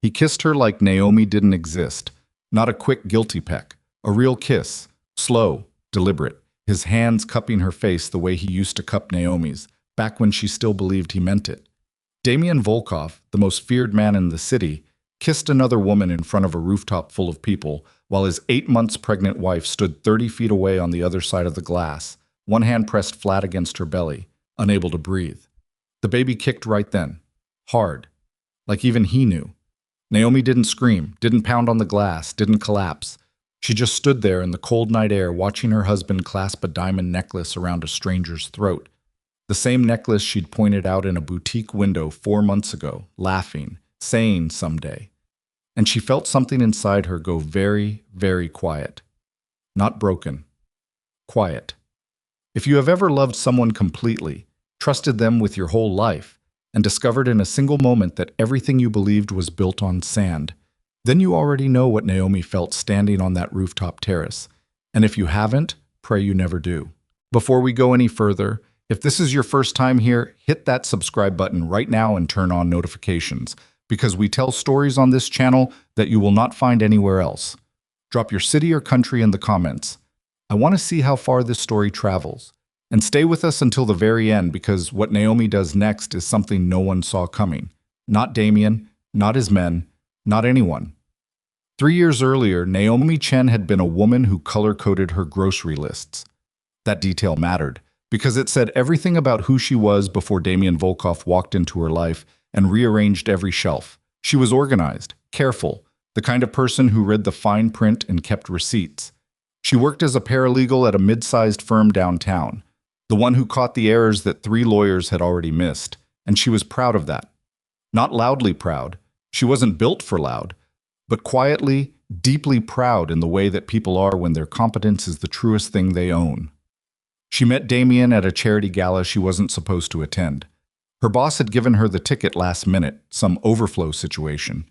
He kissed her like Naomi didn't exist. Not a quick guilty peck. A real kiss. Slow, deliberate. His hands cupping her face the way he used to cup Naomi's, back when she still believed he meant it. Damien Volkov, the most feared man in the city, kissed another woman in front of a rooftop full of people, while his 8 months pregnant wife stood 30 feet away on the other side of the glass, one hand pressed flat against her belly, unable to breathe. The baby kicked right then. Hard. Like even he knew. Naomi didn't scream, didn't pound on the glass, didn't collapse. She just stood there in the cold night air watching her husband clasp a diamond necklace around a stranger's throat. The same necklace she'd pointed out in a boutique window 4 months ago, laughing, saying someday. And she felt something inside her go very, very quiet. Not broken. Quiet. If you have ever loved someone completely, trusted them with your whole life, and discovered in a single moment that everything you believed was built on sand, then you already know what Naomi felt standing on that rooftop terrace. And if you haven't, pray you never do. Before we go any further, if this is your first time here, hit that subscribe button right now and turn on notifications, because we tell stories on this channel that you will not find anywhere else. Drop your city or country in the comments. I want to see how far this story travels. And stay with us until the very end, because what Naomi does next is something no one saw coming. Not Damien, not his men, not anyone. 3 years earlier, Naomi Chen had been a woman who color-coded her grocery lists. That detail mattered, because it said everything about who she was before Damien Volkov walked into her life and rearranged every shelf. She was organized, careful, the kind of person who read the fine print and kept receipts. She worked as a paralegal at a mid-sized firm downtown, the one who caught the errors that 3 lawyers had already missed, and she was proud of that. Not loudly proud. She wasn't built for loud, but quietly, deeply proud in the way that people are when their competence is the truest thing they own. She met Damien at a charity gala she wasn't supposed to attend. Her boss had given her the ticket last minute, some overflow situation,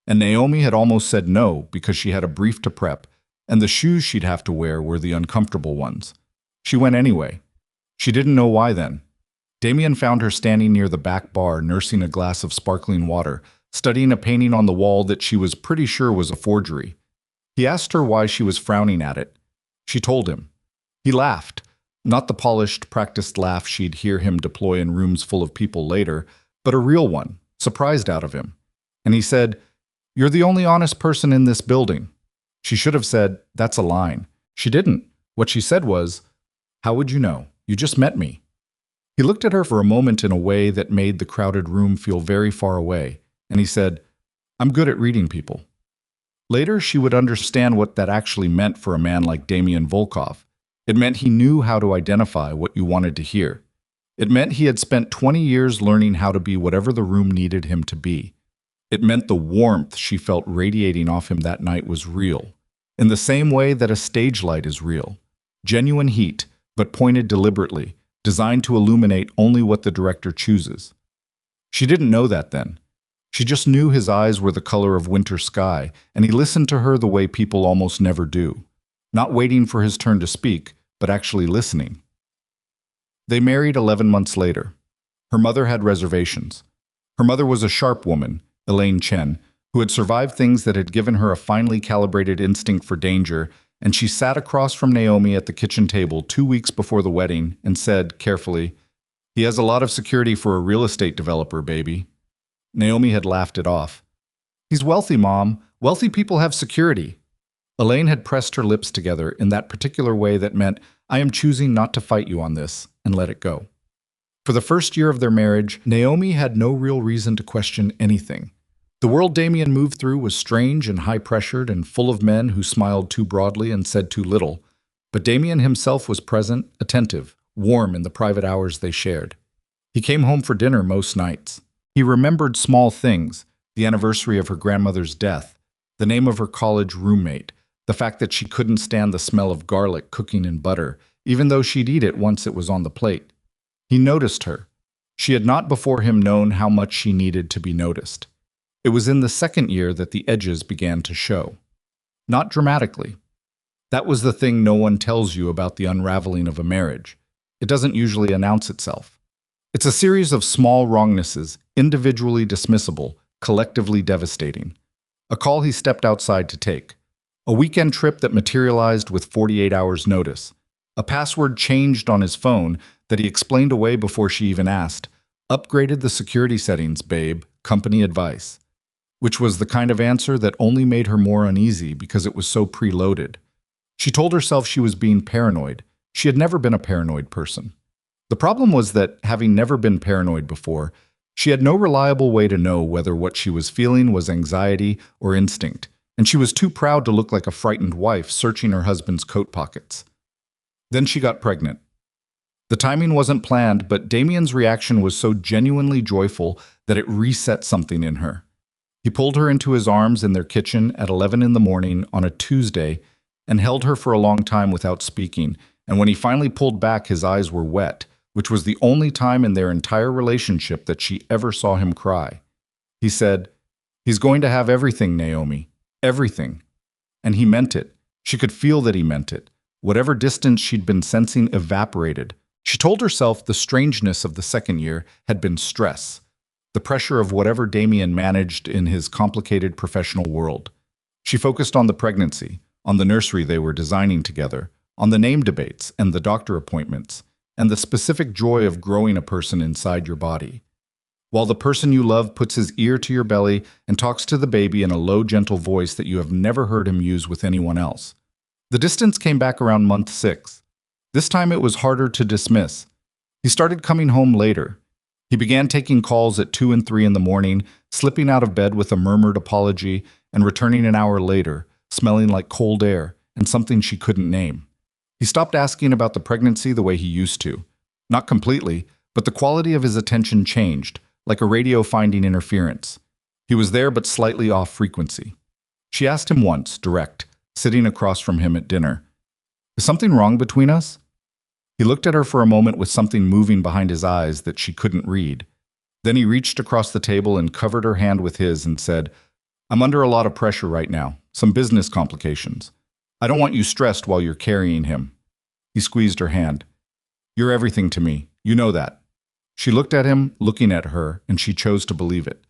and Naomi had almost said no because she had a brief to prep, and the shoes she'd have to wear were the uncomfortable ones. She went anyway. She didn't know why then. Damien found her standing near the back bar, nursing a glass of sparkling water, studying a painting on the wall that she was pretty sure was a forgery. He asked her why she was frowning at it. She told him. He laughed. Not the polished, practiced laugh she'd hear him deploy in rooms full of people later, but a real one, surprised out of him. And he said, "You're the only honest person in this building." She should have said, "That's a line." She didn't. What she said was, "How would you know? You just met me." He looked at her for a moment in a way that made the crowded room feel very far away, and he said, "I'm good at reading people." Later, she would understand what that actually meant for a man like Damien Volkov. It meant he knew how to identify what you wanted to hear. It meant he had spent 20 years learning how to be whatever the room needed him to be. It meant the warmth she felt radiating off him that night was real, in the same way that a stage light is real. Genuine heat, but pointed deliberately, designed to illuminate only what the director chooses. She didn't know that then. She just knew his eyes were the color of winter sky, and he listened to her the way people almost never do. Not waiting for his turn to speak, but actually listening. They married 11 months later. Her mother had reservations. Her mother was a sharp woman, Elaine Chen, who had survived things that had given her a finely calibrated instinct for danger, and she sat across from Naomi at the kitchen table 2 weeks before the wedding and said, carefully, "He has a lot of security for a real estate developer, baby." Naomi had laughed it off. "He's wealthy, Mom. Wealthy people have security." Elaine had pressed her lips together in that particular way that meant, "I am choosing not to fight you on this," and let it go. For the first year of their marriage, Naomi had no real reason to question anything. The world Damien moved through was strange and high-pressured and full of men who smiled too broadly and said too little. But Damien himself was present, attentive, warm in the private hours they shared. He came home for dinner most nights. He remembered small things, the anniversary of her grandmother's death, the name of her college roommate, the fact that she couldn't stand the smell of garlic cooking in butter, even though she'd eat it once it was on the plate. He noticed her. She had not before him known how much she needed to be noticed. It was in the second year that the edges began to show. Not dramatically. That was the thing no one tells you about the unraveling of a marriage. It doesn't usually announce itself. It's a series of small wrongnesses, individually dismissible, collectively devastating. A call he stepped outside to take. A weekend trip that materialized with 48 hours' notice. A password changed on his phone that he explained away before she even asked. Upgraded the security settings, babe. Company advice. Which was the kind of answer that only made her more uneasy because it was so preloaded. She told herself she was being paranoid. She had never been a paranoid person. The problem was that, having never been paranoid before, she had no reliable way to know whether what she was feeling was anxiety or instinct, and she was too proud to look like a frightened wife searching her husband's coat pockets. Then she got pregnant. The timing wasn't planned, but Damien's reaction was so genuinely joyful that it reset something in her. He pulled her into his arms in their kitchen at 11 in the morning on a Tuesday and held her for a long time without speaking, and when he finally pulled back, his eyes were wet, which was the only time in their entire relationship that she ever saw him cry. He said, "He's going to have everything, Naomi. Everything." And he meant it. She could feel that he meant it. Whatever distance she'd been sensing evaporated. She told herself the strangeness of the second year had been stress, the pressure of whatever Damien managed in his complicated professional world. She focused on the pregnancy, on the nursery they were designing together, on the name debates and the doctor appointments, and the specific joy of growing a person inside your body. While the person you love puts his ear to your belly and talks to the baby in a low, gentle voice that you have never heard him use with anyone else. The distance came back around month 6. This time it was harder to dismiss. He started coming home later. He began taking calls at 2 and 3 in the morning, slipping out of bed with a murmured apology, and returning an hour later, smelling like cold air and something she couldn't name. He stopped asking about the pregnancy the way he used to. Not completely, but the quality of his attention changed, like a radio finding interference. He was there but slightly off frequency. She asked him once, direct, sitting across from him at dinner, "Is something wrong between us?" He looked at her for a moment with something moving behind his eyes that she couldn't read. Then he reached across the table and covered her hand with his and said, "I'm under a lot of pressure right now, some business complications. I don't want you stressed while you're carrying him." He squeezed her hand. "You're everything to me. You know that." She looked at him, looking at her, and she chose to believe it.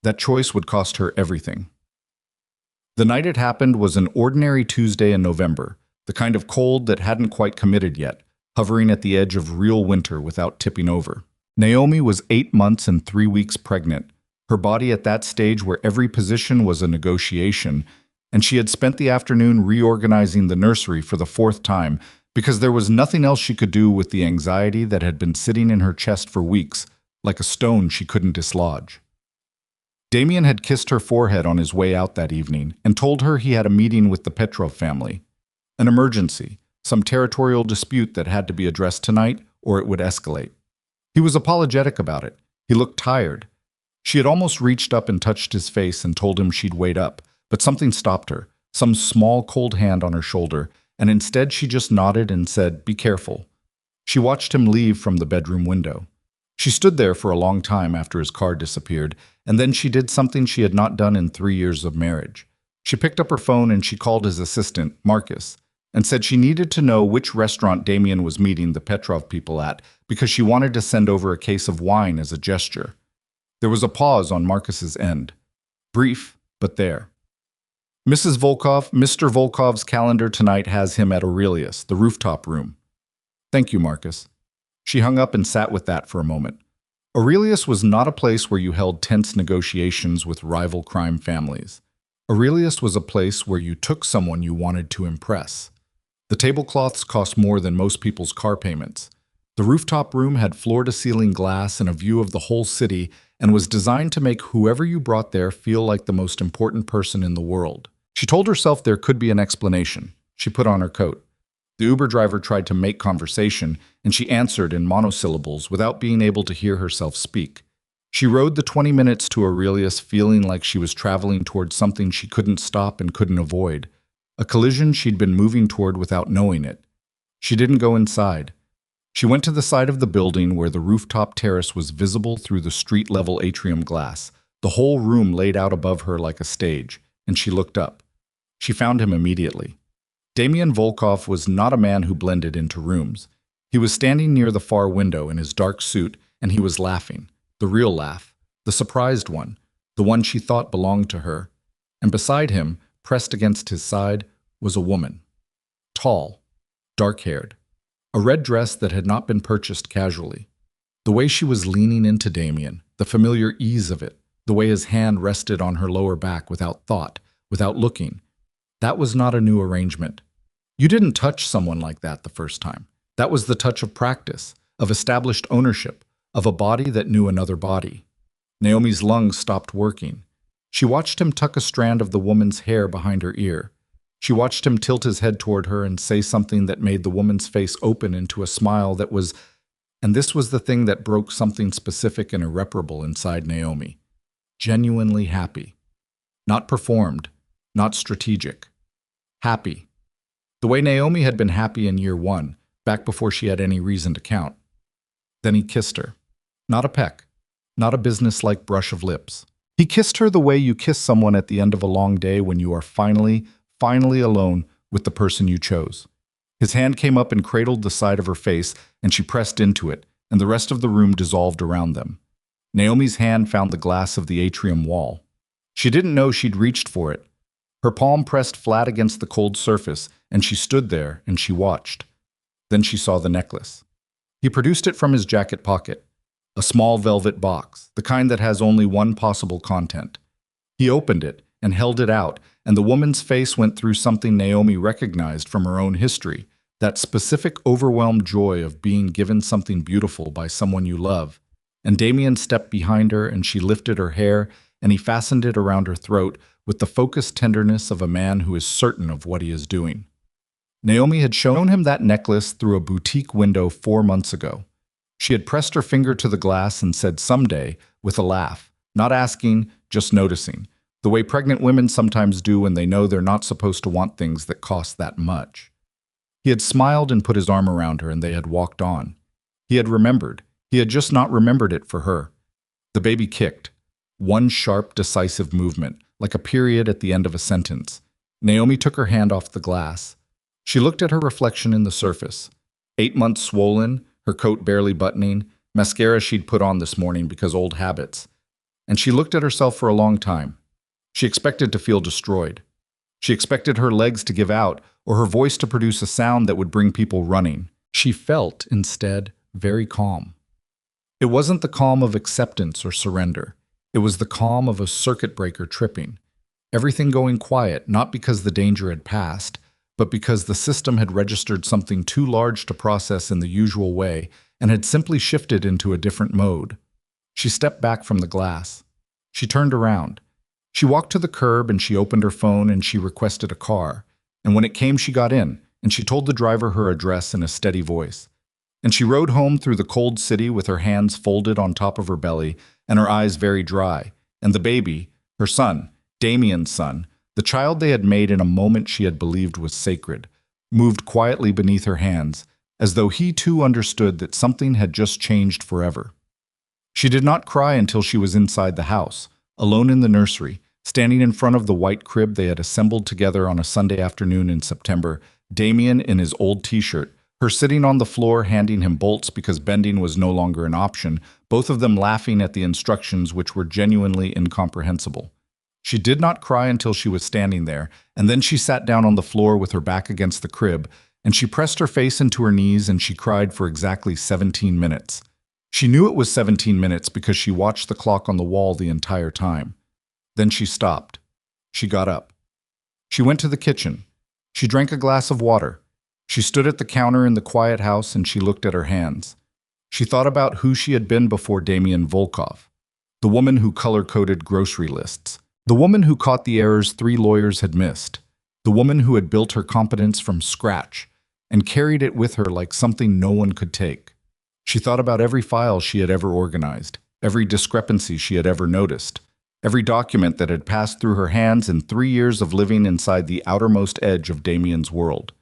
That choice would cost her everything. The night it happened was an ordinary Tuesday in November, the kind of cold that hadn't quite committed yet, hovering at the edge of real winter without tipping over. Naomi was 8 months and 3 weeks pregnant, her body at that stage where every position was a negotiation, and she had spent the afternoon reorganizing the nursery for the 4th time because there was nothing else she could do with the anxiety that had been sitting in her chest for weeks, like a stone she couldn't dislodge. Damien had kissed her forehead on his way out that evening and told her he had a meeting with the Petrov family. An emergency, some territorial dispute that had to be addressed tonight or it would escalate. He was apologetic about it. He looked tired. She had almost reached up and touched his face and told him she'd wait up, but something stopped her, some small cold hand on her shoulder, and instead she just nodded and said, "Be careful." She watched him leave from the bedroom window. She stood there for a long time after his car disappeared, and then she did something she had not done in 3 years of marriage. She picked up her phone and she called his assistant, Marcus, and said she needed to know which restaurant Damien was meeting the Petrov people at because she wanted to send over a case of wine as a gesture. There was a pause on Marcus's end. Brief, but there. "Mrs. Volkov, Mr. Volkov's calendar tonight has him at Aurelius, the rooftop room." "Thank you, Marcus." She hung up and sat with that for a moment. Aurelius was not a place where you held tense negotiations with rival crime families. Aurelius was a place where you took someone you wanted to impress. The tablecloths cost more than most people's car payments. The rooftop room had floor-to-ceiling glass and a view of the whole city and was designed to make whoever you brought there feel like the most important person in the world. She told herself there could be an explanation. She put on her coat. The Uber driver tried to make conversation, and she answered in monosyllables without being able to hear herself speak. She rode the 20 minutes to Aurelius feeling like she was traveling towards something she couldn't stop and couldn't avoid, a collision she'd been moving toward without knowing it. She didn't go inside. She went to the side of the building where the rooftop terrace was visible through the street-level atrium glass, the whole room laid out above her like a stage, and she looked up. She found him immediately. Damien Volkov was not a man who blended into rooms. He was standing near the far window in his dark suit, and he was laughing. The real laugh. The surprised one. The one she thought belonged to her. and beside him, pressed against his side, was a woman. Tall, dark-haired, a red dress that had not been purchased casually. The way she was leaning into Damien, the familiar ease of it, the way his hand rested on her lower back without thought, without looking, that was not a new arrangement. You didn't touch someone like that the first time. That was the touch of practice, of established ownership, of a body that knew another body. Naomi's lungs stopped working. She watched him tuck a strand of the woman's hair behind her ear. She watched him tilt his head toward her and say something that made the woman's face open into a smile that was, and this was the thing that broke something specific and irreparable inside Naomi. Genuinely happy. Not performed, not strategic. Happy. The way Naomi had been happy in year one, back before she had any reason to count. Then he kissed her. Not a peck. Not a business-like brush of lips. He kissed her the way you kiss someone at the end of a long day when you are finally alone with the person you chose. His hand came up and cradled the side of her face, and she pressed into it, and the rest of the room dissolved around them. Naomi's hand found the glass of the atrium wall. She didn't know she'd reached for it. Her palm pressed flat against the cold surface, and she stood there and she watched. Then she saw the necklace. He produced it from his jacket pocket. A small velvet box, the kind that has only one possible content. He opened it and held it out, and the woman's face went through something Naomi recognized from her own history, that specific overwhelmed joy of being given something beautiful by someone you love. And Damien stepped behind her and she lifted her hair and he fastened it around her throat with the focused tenderness of a man who is certain of what he is doing. Naomi had shown him that necklace through a boutique window 4 months ago. She had pressed her finger to the glass and said someday, with a laugh, not asking, just noticing, the way pregnant women sometimes do when they know they're not supposed to want things that cost that much. He had smiled and put his arm around her and they had walked on. He had remembered. He had just not remembered it for her. The baby kicked. One sharp, decisive movement, like a period at the end of a sentence. Naomi took her hand off the glass. She looked at her reflection in the surface. 8 months swollen, her coat barely buttoning, mascara she'd put on this morning because old habits. And she looked at herself for a long time. She expected to feel destroyed. She expected her legs to give out or her voice to produce a sound that would bring people running. She felt, instead, very calm. It wasn't the calm of acceptance or surrender. It was the calm of a circuit breaker tripping. Everything going quiet, not because the danger had passed, but because the system had registered something too large to process in the usual way and had simply shifted into a different mode. She stepped back from the glass. She turned around. She walked to the curb and she opened her phone and she requested a car. And when it came, she got in, and she told the driver her address in a steady voice. And she rode home through the cold city with her hands folded on top of her belly and her eyes very dry. And the baby, her son, Damien's son, the child they had made in a moment she had believed was sacred, moved quietly beneath her hands, as though he too understood that something had just changed forever. She did not cry until she was inside the house, alone in the nursery, standing in front of the white crib they had assembled together on a Sunday afternoon in September, Damien in his old t-shirt, her sitting on the floor handing him bolts because bending was no longer an option, both of them laughing at the instructions which were genuinely incomprehensible. She did not cry until she was standing there, and then she sat down on the floor with her back against the crib, and she pressed her face into her knees and she cried for exactly 17 minutes. She knew it was 17 minutes because she watched the clock on the wall the entire time. Then she stopped. She got up. She went to the kitchen. She drank a glass of water. She stood at the counter in the quiet house and she looked at her hands. She thought about who she had been before Damien Volkov, the woman who color-coded grocery lists, the woman who caught the errors 3 lawyers had missed, the woman who had built her competence from scratch and carried it with her like something no one could take. She thought about every file she had ever organized, every discrepancy she had ever noticed, every document that had passed through her hands in 3 years of living inside the outermost edge of Damien's world.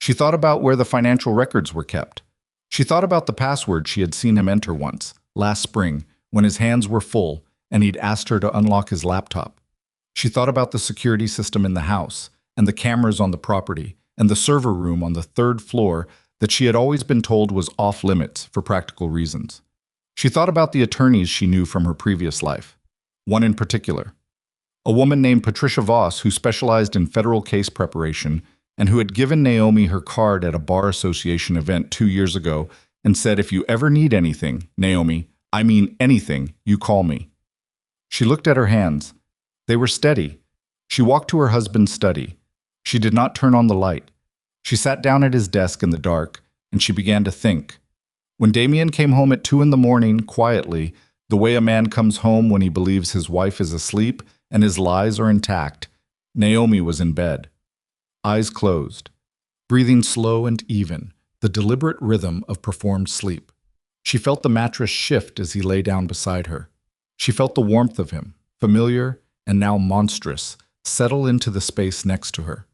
She thought about where the financial records were kept. She thought about the password she had seen him enter once, last spring, when his hands were full and he'd asked her to unlock his laptop. She thought about the security system in the house, and the cameras on the property, and the server room on the 3rd floor that she had always been told was off-limits for practical reasons. She thought about the attorneys she knew from her previous life. One in particular. a woman named Patricia Voss who specialized in federal case preparation and who had given Naomi her card at a bar association event 2 years ago and said, "If you ever need anything, Naomi, I mean anything, you call me." She looked at her hands. They were steady. She walked to her husband's study. She did not turn on the light. She sat down at his desk in the dark, and she began to think. When Damien came home at 2 in the morning, quietly, the way a man comes home when he believes his wife is asleep and his lies are intact, Naomi was in bed. Eyes closed, breathing slow and even, the deliberate rhythm of performed sleep. She felt the mattress shift as he lay down beside her. She felt the warmth of him, familiar and now monstrous, settle into the space next to her.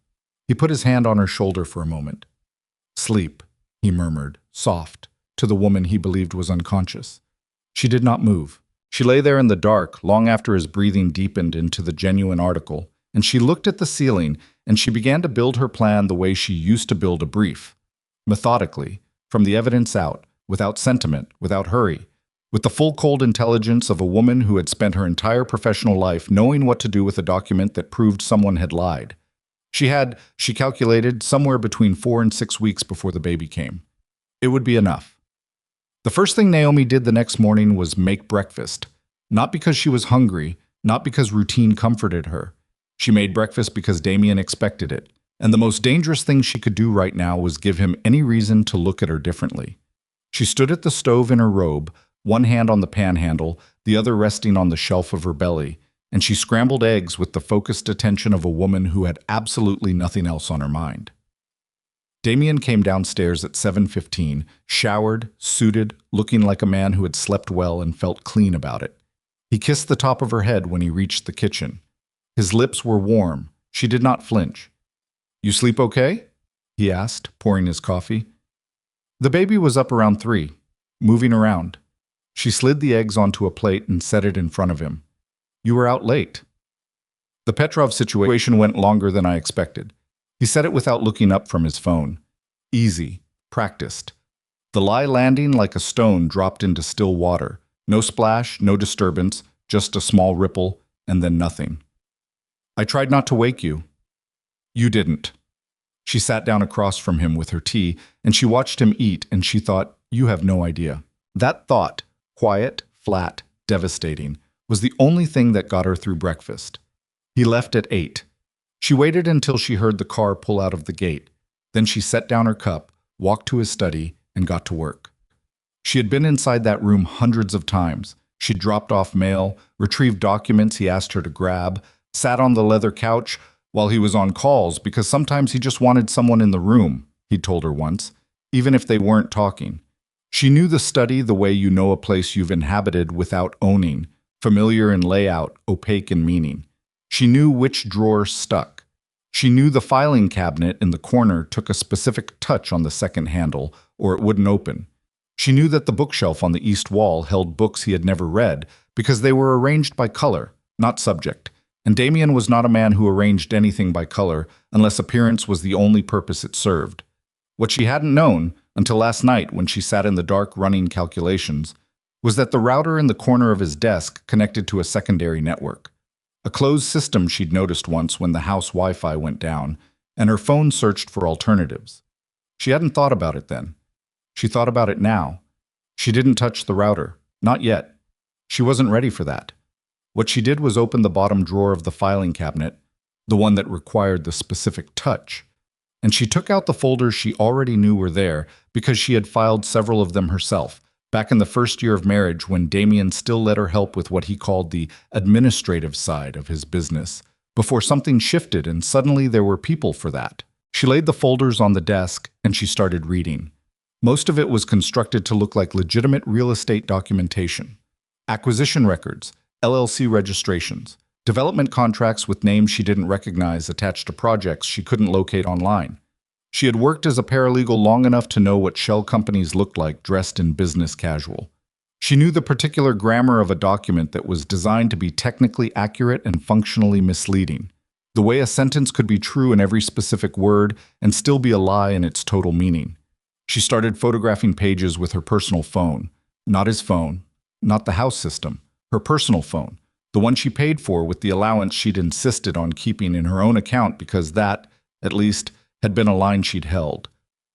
He put his hand on her shoulder for a moment. "Sleep," he murmured, soft, to the woman he believed was unconscious. She did not move. She lay there in the dark long after his breathing deepened into the genuine article, and she looked at the ceiling and she began to build her plan the way she used to build a brief. Methodically, from the evidence out, without sentiment, without hurry, with the full cold intelligence of a woman who had spent her entire professional life knowing what to do with a document that proved someone had lied. She calculated, somewhere between 4 and 6 weeks before the baby came. It would be enough. The first thing Naomi did the next morning was make breakfast. Not because she was hungry, not because routine comforted her. She made breakfast because Damien expected it. And the most dangerous thing she could do right now was give him any reason to look at her differently. She stood at the stove in her robe, one hand on the pan handle, the other resting on the shelf of her belly, and she scrambled eggs with the focused attention of a woman who had absolutely nothing else on her mind. Damien came downstairs at 7:15, showered, suited, looking like a man who had slept well and felt clean about it. He kissed the top of her head when he reached the kitchen. His lips were warm. She did not flinch. "You sleep okay?" he asked, pouring his coffee. The baby was up around 3, moving around. She slid the eggs onto a plate and set it in front of him. "You were out late." The Petrov situation went longer than I expected. He said it without looking up from his phone. Easy, practiced. The lie landing like a stone dropped into still water. No splash, no disturbance, just a small ripple, and then nothing. "I tried not to wake you." "You didn't." She sat down across from him with her tea, and she watched him eat, and she thought, "You have no idea." That thought, quiet, flat, devastating, was the only thing that got her through breakfast. He left at 8. She waited until she heard the car pull out of the gate. Then she set down her cup, walked to his study, and got to work. She had been inside that room hundreds of times. She dropped off mail, retrieved documents he asked her to grab, sat on the leather couch while he was on calls because sometimes he just wanted someone in the room, he'd told her once, even if they weren't talking. She knew the study the way you know a place you've inhabited without owning, familiar in layout, opaque in meaning. She knew which drawer stuck. She knew the filing cabinet in the corner took a specific touch on the second handle, or it wouldn't open. She knew that the bookshelf on the east wall held books he had never read because they were arranged by color, not subject. And Damien was not a man who arranged anything by color unless appearance was the only purpose it served. What she hadn't known, until last night when she sat in the dark running calculations, was that the router in the corner of his desk connected to a secondary network. A closed system she'd noticed once when the house Wi-Fi went down, and her phone searched for alternatives. She hadn't thought about it then. She thought about it now. She didn't touch the router. Not yet. She wasn't ready for that. What she did was open the bottom drawer of the filing cabinet, the one that required the specific touch, and she took out the folders she already knew were there because she had filed several of them herself, back in the first year of marriage when Damien still let her help with what he called the administrative side of his business, before something shifted and suddenly there were people for that. She laid the folders on the desk and she started reading. Most of it was constructed to look like legitimate real estate documentation. Acquisition records, LLC registrations, development contracts with names she didn't recognize attached to projects she couldn't locate online. She had worked as a paralegal long enough to know what shell companies looked like dressed in business casual. She knew the particular grammar of a document that was designed to be technically accurate and functionally misleading. The way a sentence could be true in every specific word and still be a lie in its total meaning. She started photographing pages with her personal phone. Not his phone, not the house system, her personal phone. The one she paid for with the allowance she'd insisted on keeping in her own account because that, at least, had been a line she'd held.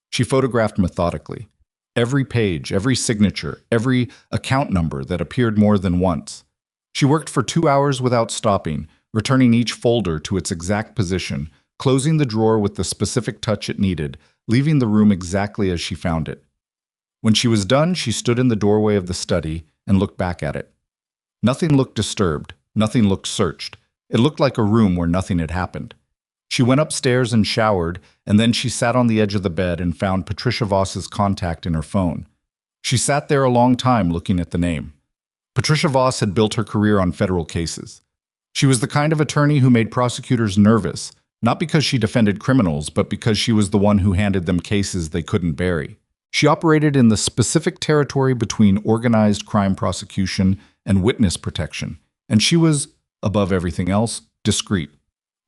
She photographed methodically. Every page, every signature, every account number that appeared more than once. She worked for 2 hours without stopping, returning each folder to its exact position, closing the drawer with the specific touch it needed, leaving the room exactly as she found it. When she was done, she stood in the doorway of the study and looked back at it. Nothing looked disturbed, nothing looked searched. It looked like a room where nothing had happened. She went upstairs and showered, and then she sat on the edge of the bed and found Patricia Voss's contact in her phone. She sat there a long time looking at the name. Patricia Voss had built her career on federal cases. She was the kind of attorney who made prosecutors nervous, not because she defended criminals, but because she was the one who handed them cases they couldn't bury. She operated in the specific territory between organized crime prosecution and witness protection, and she was, above everything else, discreet.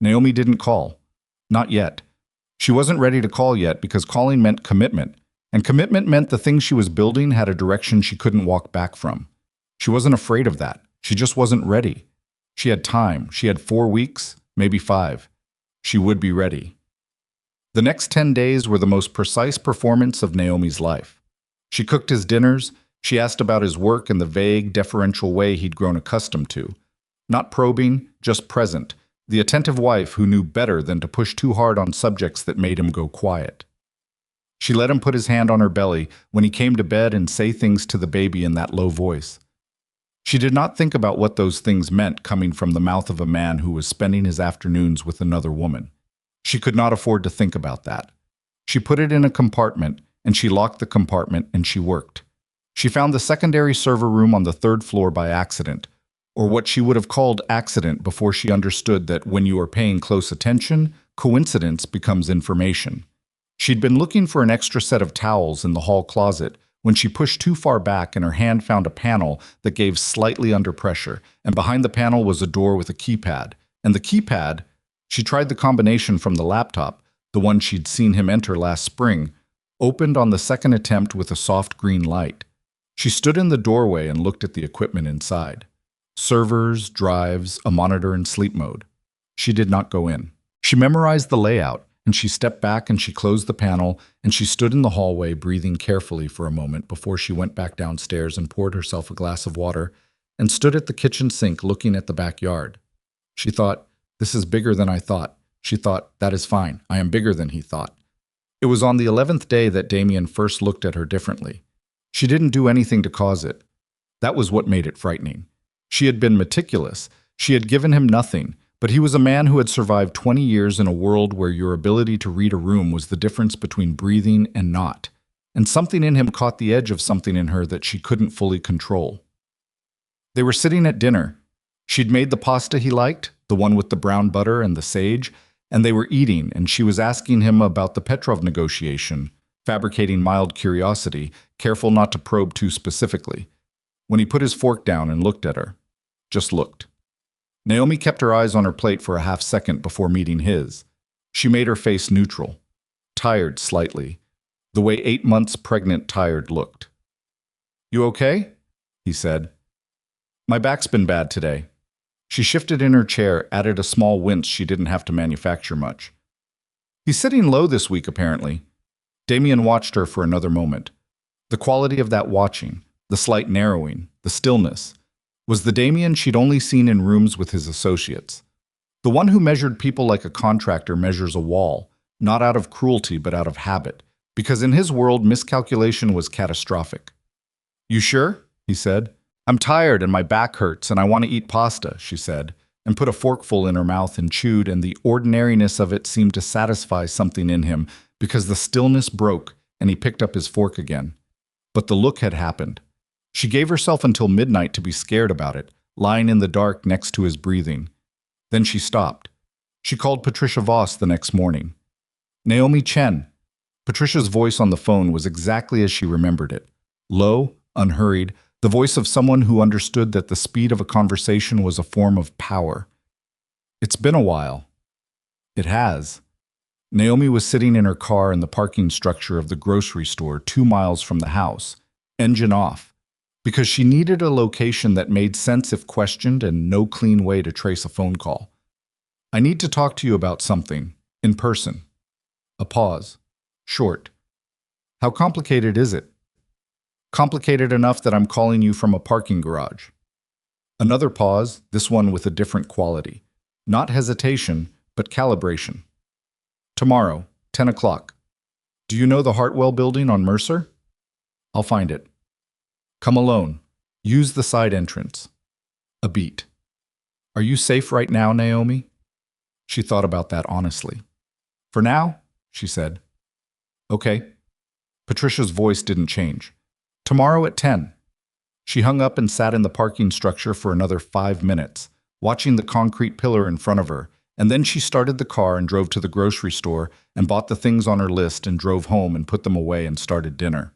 Naomi didn't call. Not yet. She wasn't ready to call yet because calling meant commitment, and commitment meant the thing she was building had a direction she couldn't walk back from. She wasn't afraid of that. She just wasn't ready. She had time. She had 4 weeks, maybe 5. She would be ready. The next 10 days were the most precise performance of Naomi's life. She cooked his dinners. She asked about his work in the vague, deferential way he'd grown accustomed to. Not probing, just present. The attentive wife who knew better than to push too hard on subjects that made him go quiet. She let him put his hand on her belly when he came to bed and say things to the baby in that low voice. She did not think about what those things meant coming from the mouth of a man who was spending his afternoons with another woman. She could not afford to think about that. She put it in a compartment, and she locked the compartment, and she worked. She found the secondary server room on the 3rd floor by accident, or what she would have called accident before she understood that when you are paying close attention, coincidence becomes information. She'd been looking for an extra set of towels in the hall closet when she pushed too far back and her hand found a panel that gave slightly under pressure, and behind the panel was a door with a keypad. And the keypad, she tried the combination from the laptop, the one she'd seen him enter last spring, opened on the second attempt with a soft green light. She stood in the doorway and looked at the equipment inside. Servers, drives, a monitor in sleep mode. She did not go in. She memorized the layout, and she stepped back and she closed the panel, and she stood in the hallway breathing carefully for a moment before she went back downstairs and poured herself a glass of water and stood at the kitchen sink looking at the backyard. She thought, "This is bigger than I thought." She thought, "That is fine. I am bigger than he thought." It was on the 11th day that Damien first looked at her differently. She didn't do anything to cause it. That was what made it frightening. She had been meticulous. She had given him nothing, but he was a man who had survived 20 years in a world where your ability to read a room was the difference between breathing and not. And something in him caught the edge of something in her that she couldn't fully control. They were sitting at dinner. She'd made the pasta he liked, the one with the brown butter and the sage, and they were eating, and she was asking him about the Petrov negotiation, fabricating mild curiosity, careful not to probe too specifically. When he put his fork down and looked at her, just looked. Naomi kept her eyes on her plate for a half second before meeting his. She made her face neutral, tired slightly, the way 8 months pregnant tired looked. "You okay?" he said. "My back's been bad today." She shifted in her chair, added a small wince she didn't have to manufacture much. "He's sitting low this week, apparently." Damien watched her for another moment. The quality of that watching, the slight narrowing, the stillness, was the Damien she'd only seen in rooms with his associates. The one who measured people like a contractor measures a wall, not out of cruelty but out of habit, because in his world miscalculation was catastrophic. "You sure?" he said. "I'm tired and my back hurts and I want to eat pasta," she said, and put a forkful in her mouth and chewed, and the ordinariness of it seemed to satisfy something in him because the stillness broke and he picked up his fork again. But the look had happened. She gave herself until midnight to be scared about it, lying in the dark next to his breathing. Then she stopped. She called Patricia Voss the next morning. "Naomi Chen." Patricia's voice on the phone was exactly as she remembered it. Low, unhurried, the voice of someone who understood that the speed of a conversation was a form of power. "It's been a while." "It has." Naomi was sitting in her car in the parking structure of the grocery store 2 miles from the house, engine off. because she needed a location that made sense if questioned and no clean way to trace a phone call. I need to talk to you about something, in person. A pause. Short. How complicated is it? Complicated enough that I'm calling you from a parking garage. Another pause, this one with a different quality. Not hesitation, but calibration. Tomorrow, 10 o'clock. Do you know the Hartwell building on Mercer? I'll find it. Come alone. Use the side entrance. A beat. Are you safe right now, Naomi? She thought about that honestly. For now, she said. Okay. Patricia's voice didn't change. Tomorrow at 10. She hung up and sat in the parking structure for another 5 minutes, watching the concrete pillar in front of her, and then she started the car and drove to the grocery store and bought the things on her list and drove home and put them away and started dinner.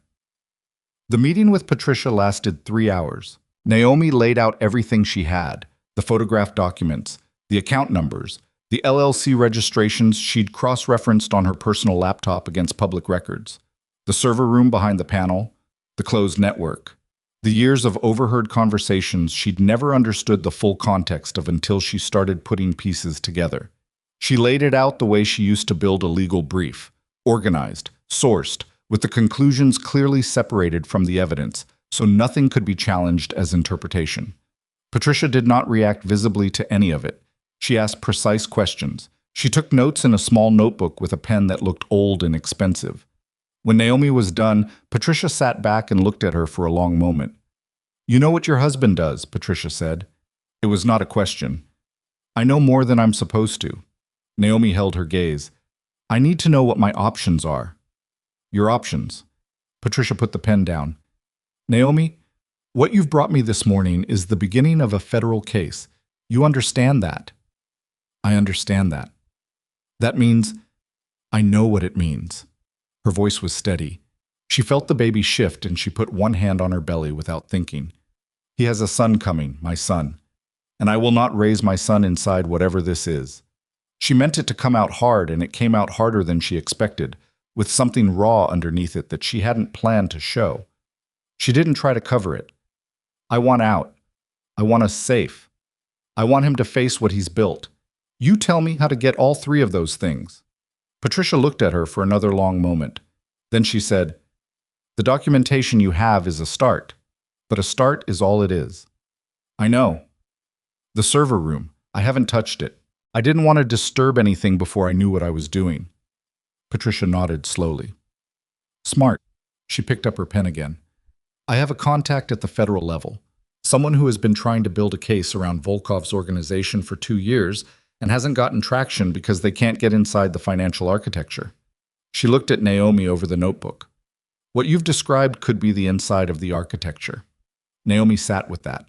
The meeting with Patricia lasted 3 hours. Naomi laid out everything she had, the photographed documents, the account numbers, the LLC registrations she'd cross-referenced on her personal laptop against public records, the server room behind the panel, the closed network, the years of overheard conversations she'd never understood the full context of until she started putting pieces together. She laid it out the way she used to build a legal brief, organized, sourced, with the conclusions clearly separated from the evidence, so nothing could be challenged as interpretation. Patricia did not react visibly to any of it. She asked precise questions. She took notes in a small notebook with a pen that looked old and expensive. When Naomi was done, Patricia sat back and looked at her for a long moment. You know what your husband does, Patricia said. It was not a question. I know more than I'm supposed to. Naomi held her gaze. I need to know what my options are. Your options. Patricia put the pen down. Naomi, what you've brought me this morning is the beginning of a federal case. You understand that? I understand that. That means I know what it means. Her voice was steady. She felt the baby shift and she put one hand on her belly without thinking. He has a son coming, my son. And I will not raise my son inside whatever this is. She meant it to come out hard, and it came out harder than she expected, with something raw underneath it that she hadn't planned to show. She didn't try to cover it. I want out. I want us safe. I want him to face what he's built. You tell me how to get all three of those things. Patricia looked at her for another long moment. Then she said, The documentation you have is a start, but a start is all it is. I know. The server room, I haven't touched it. I didn't want to disturb anything before I knew what I was doing. Patricia nodded slowly. Smart. She picked up her pen again. I have a contact at the federal level, someone who has been trying to build a case around Volkov's organization for 2 years and hasn't gotten traction because they can't get inside the financial architecture. She looked at Naomi over the notebook. What you've described could be the inside of the architecture. Naomi sat with that.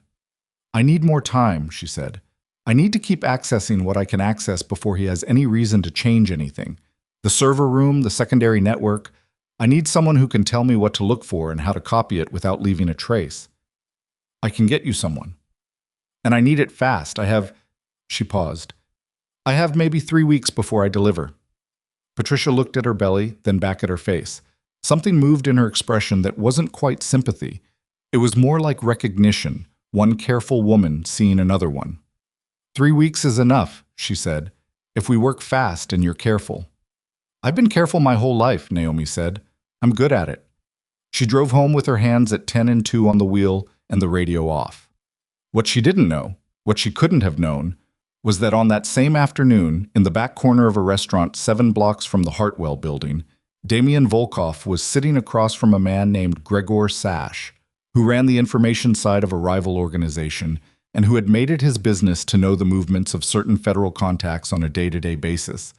I need more time, she said. I need to keep accessing what I can access before he has any reason to change anything. The server room, the secondary network. I need someone who can tell me what to look for and how to copy it without leaving a trace. I can get you someone. And I need it fast. She paused. I have maybe 3 weeks before I deliver. Patricia looked at her belly, then back at her face. Something moved in her expression that wasn't quite sympathy. It was more like recognition, one careful woman seeing another one. 3 weeks is enough, she said, if we work fast and you're careful. I've been careful my whole life, Naomi said. I'm good at it. She drove home with her hands at 10 and 2 on the wheel and the radio off. What she didn't know, what she couldn't have known, was that on that same afternoon, in the back corner of a restaurant 7 blocks from the Hartwell building, Damian Volkov was sitting across from a man named Gregor Sash, who ran the information side of a rival organization and who had made it his business to know the movements of certain federal contacts on a day-to-day basis.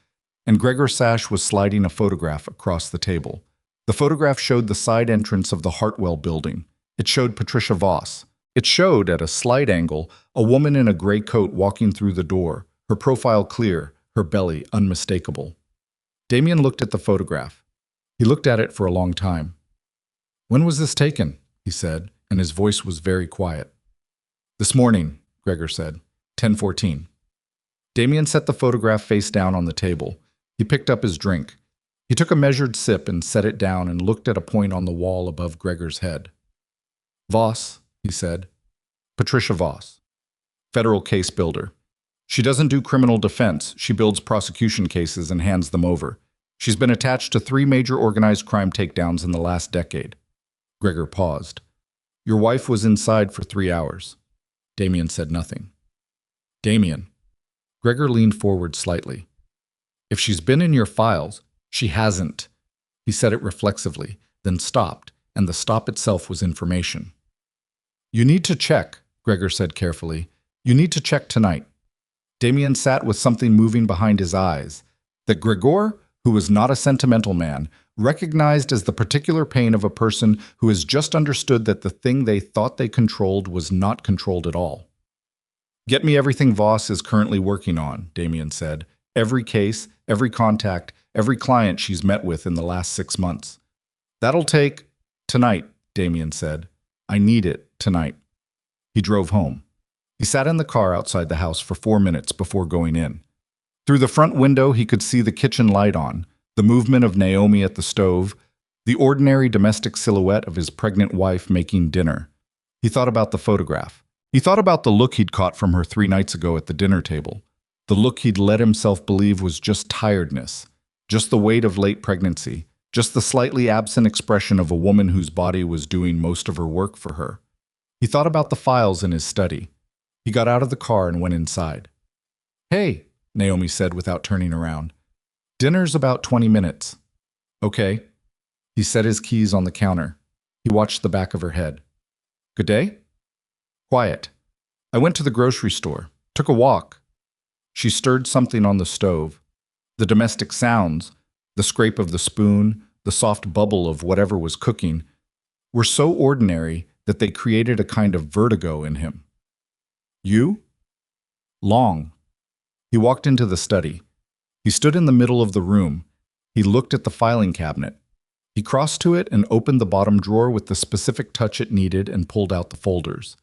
And Gregor Sash was sliding a photograph across the table. The photograph showed the side entrance of the Hartwell building. It showed Patricia Voss. It showed, at a slight angle, a woman in a gray coat walking through the door, her profile clear, her belly unmistakable. Damian looked at the photograph. He looked at it for a long time. When was this taken? He said, and his voice was very quiet. This morning, Gregor said, 10:14. Damian set the photograph face down on the table. He picked up his drink. He took a measured sip and set it down and looked at a point on the wall above Gregor's head. Voss, he said. Patricia Voss, federal case builder. She doesn't do criminal defense, she builds prosecution cases and hands them over. She's been attached to 3 major organized crime takedowns in the last decade. Gregor paused. Your wife was inside for 3 hours. Damien said nothing. Damien. Gregor leaned forward slightly. If she's been in your files, she hasn't. He said it reflexively, then stopped, and the stop itself was information. You need to check, Gregor said carefully. You need to check tonight. Damien sat with something moving behind his eyes that Gregor, who was not a sentimental man, recognized as the particular pain of a person who has just understood that the thing they thought they controlled was not controlled at all. Get me everything Voss is currently working on, Damien said. Every case, every contact, every client she's met with in the last 6 months. That'll take tonight, Damien said. I need it tonight. He drove home. He sat in the car outside the house for 4 minutes before going in. Through the front window, he could see the kitchen light on, the movement of Naomi at the stove, the ordinary domestic silhouette of his pregnant wife making dinner. He thought about the photograph. He thought about the look he'd caught from her 3 nights ago at the dinner table. The look he'd let himself believe was just tiredness, just the weight of late pregnancy, just the slightly absent expression of a woman whose body was doing most of her work for her. He thought about the files in his study. He got out of the car and went inside. Hey, Naomi said without turning around. Dinner's about 20 minutes. Okay. He set his keys on the counter. He watched the back of her head. Good day? Quiet. I went to the grocery store. Took a walk. She stirred something on the stove. The domestic sounds, the scrape of the spoon, the soft bubble of whatever was cooking, were so ordinary that they created a kind of vertigo in him. You? Long. He walked into the study. He stood in the middle of the room. He looked at the filing cabinet. He crossed to it and opened the bottom drawer with the specific touch it needed and pulled out the folders.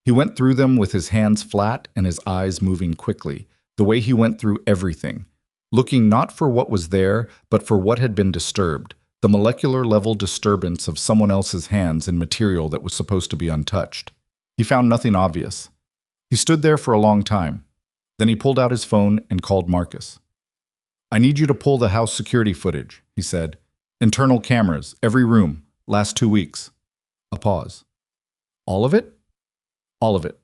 He went through them with his hands flat and his eyes moving quickly, the way he went through everything, looking not for what was there, but for what had been disturbed, the molecular level disturbance of someone else's hands in material that was supposed to be untouched. He found nothing obvious. He stood there for a long time. Then he pulled out his phone and called Marcus. I need you to pull the house security footage, he said. Internal cameras, every room, last 2 weeks. A pause. All of it? All of it.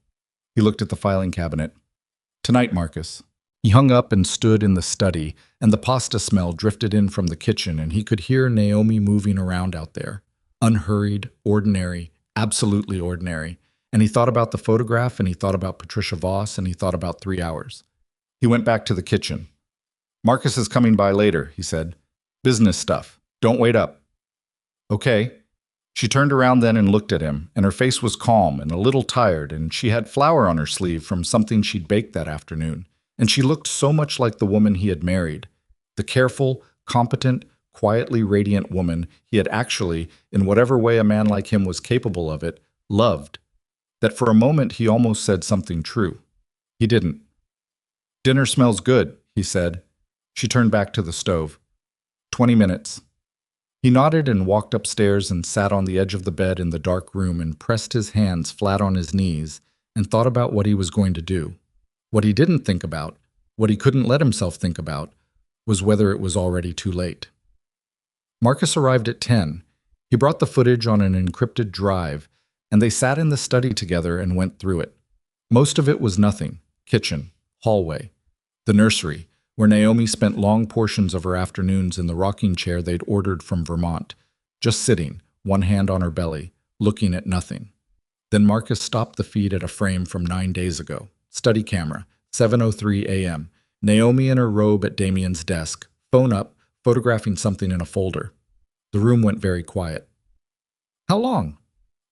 He looked at the filing cabinet. Tonight, Marcus. He hung up and stood in the study, and the pasta smell drifted in from the kitchen, and he could hear Naomi moving around out there. Unhurried, ordinary, absolutely ordinary. And he thought about the photograph, and he thought about Patricia Voss, and he thought about 3 hours. He went back to the kitchen. Marcus is coming by later, he said. Business stuff. Don't wait up. Okay. She turned around then and looked at him, and her face was calm and a little tired, and she had flour on her sleeve from something she'd baked that afternoon, and she looked so much like the woman he had married, the careful, competent, quietly radiant woman he had actually, in whatever way a man like him was capable of it, loved, that for a moment he almost said something true. He didn't. Dinner smells good, he said. She turned back to the stove. 20 minutes. He nodded and walked upstairs and sat on the edge of the bed in the dark room and pressed his hands flat on his knees and thought about what he was going to do. What he didn't think about, what he couldn't let himself think about, was whether it was already too late. Marcus arrived at 10. He brought the footage on an encrypted drive, and they sat in the study together and went through it. Most of it was nothing. Kitchen, hallway, the nursery, where Naomi spent long portions of her afternoons in the rocking chair they'd ordered from Vermont, just sitting, one hand on her belly, looking at nothing. Then Marcus stopped the feed at a frame from 9 days ago. Study camera, 7:03 a.m. Naomi in her robe at Damien's desk, phone up, photographing something in a folder. The room went very quiet. How long?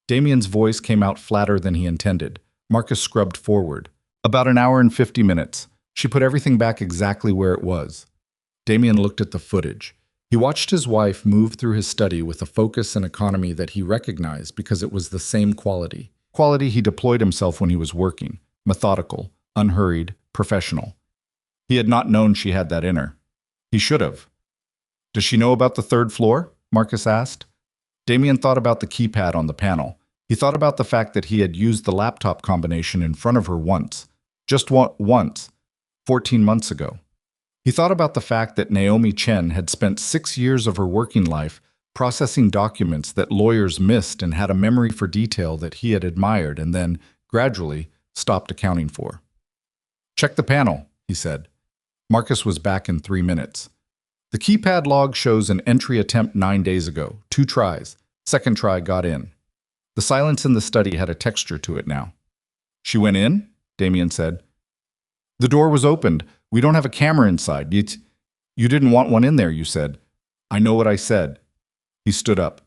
Damien's voice came out flatter than he intended. Marcus scrubbed forward. About an hour and 50 minutes. She put everything back exactly where it was. Damien looked at the footage. He watched his wife move through his study with a focus and economy that he recognized because it was the same quality. Quality he deployed himself when he was working. Methodical, unhurried, professional. He had not known she had that in her. He should have. Does she know about the 3rd floor? Marcus asked. Damien thought about the keypad on the panel. He thought about the fact that he had used the laptop combination in front of her once, just once, 14 months ago. He thought about the fact that Naomi Chen had spent 6 years of her working life processing documents that lawyers missed and had a memory for detail that he had admired and then, gradually, stopped accounting for. "Check the panel," he said. Marcus was back in 3 minutes. "The keypad log shows an entry attempt 9 days ago, 2 tries. Second try got in." The silence in the study had a texture to it now. "She went in?" Damien said. "The door was opened. We don't have a camera inside. You didn't want one in there, you said." "I know what I said." He stood up.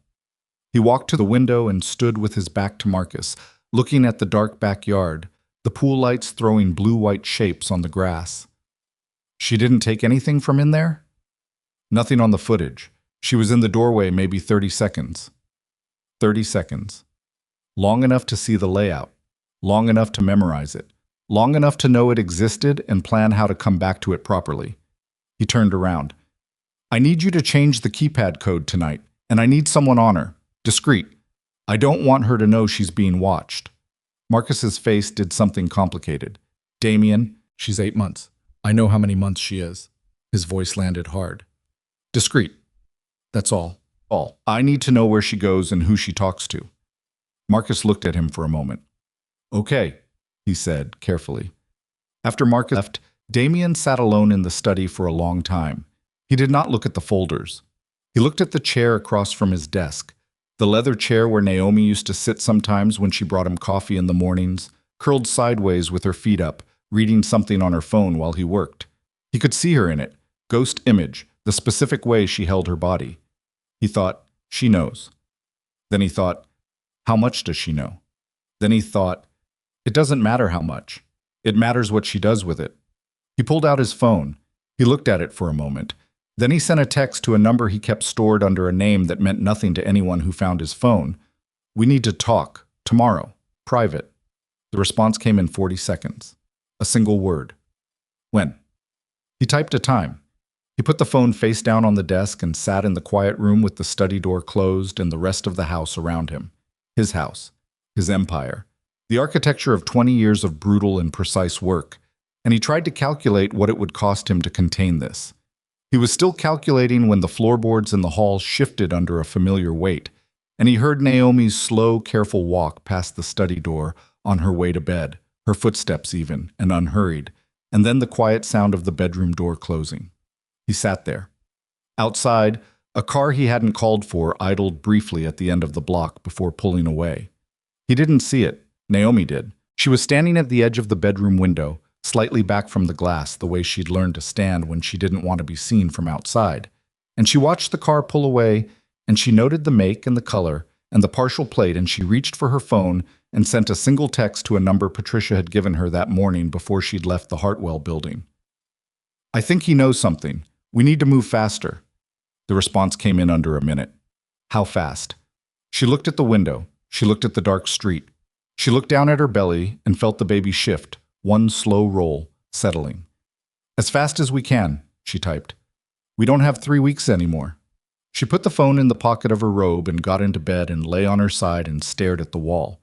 He walked to the window and stood with his back to Marcus, looking at the dark backyard, the pool lights throwing blue-white shapes on the grass. "She didn't take anything from in there?" "Nothing on the footage. She was in the doorway maybe 30 seconds. 30 seconds. Long enough to see the layout. Long enough to memorize it. Long enough to know it existed and plan how to come back to it properly." He turned around. "I need you to change the keypad code tonight, and I need someone on her. Discreet. I don't want her to know she's being watched." Marcus's face did something complicated. "Damien, she's 8 months. I know how many months she is." His voice landed hard. "Discreet. That's all. All. I need to know where she goes and who she talks to." Marcus looked at him for a moment. "Okay," he said, carefully. After Marcus left, Damien sat alone in the study for a long time. He did not look at the folders. He looked at the chair across from his desk, the leather chair where Naomi used to sit sometimes when she brought him coffee in the mornings, curled sideways with her feet up, reading something on her phone while he worked. He could see her in it, ghost image, the specific way she held her body. He thought, she knows. Then he thought, how much does she know? Then he thought, it doesn't matter how much. It matters what she does with it. He pulled out his phone. He looked at it for a moment. Then he sent a text to a number he kept stored under a name that meant nothing to anyone who found his phone. "We need to talk. Tomorrow. Private." The response came in 40 seconds. A single word. "When?" He typed a time. He put the phone face down on the desk and sat in the quiet room with the study door closed and the rest of the house around him. His house. His empire. The architecture of 20 years of brutal and precise work. And he tried to calculate what it would cost him to contain this. He was still calculating when the floorboards in the hall shifted under a familiar weight, and he heard Naomi's slow, careful walk past the study door on her way to bed, her footsteps even, and unhurried, and then the quiet sound of the bedroom door closing. He sat there. Outside, a car he hadn't called for idled briefly at the end of the block before pulling away. He didn't see it. Naomi did. She was standing at the edge of the bedroom window, slightly back from the glass the way she'd learned to stand when she didn't want to be seen from outside. And she watched the car pull away, and she noted the make and the color and the partial plate, and she reached for her phone and sent a single text to a number Patricia had given her that morning before she'd left the Hartwell building. "I think he knows something. We need to move faster." The response came in under a minute. "How fast?" She looked at the window. She looked at the dark street. She looked down at her belly and felt the baby shift, one slow roll, settling. "As fast as we can," she typed. "We don't have 3 weeks anymore." She put the phone in the pocket of her robe and got into bed and lay on her side and stared at the wall.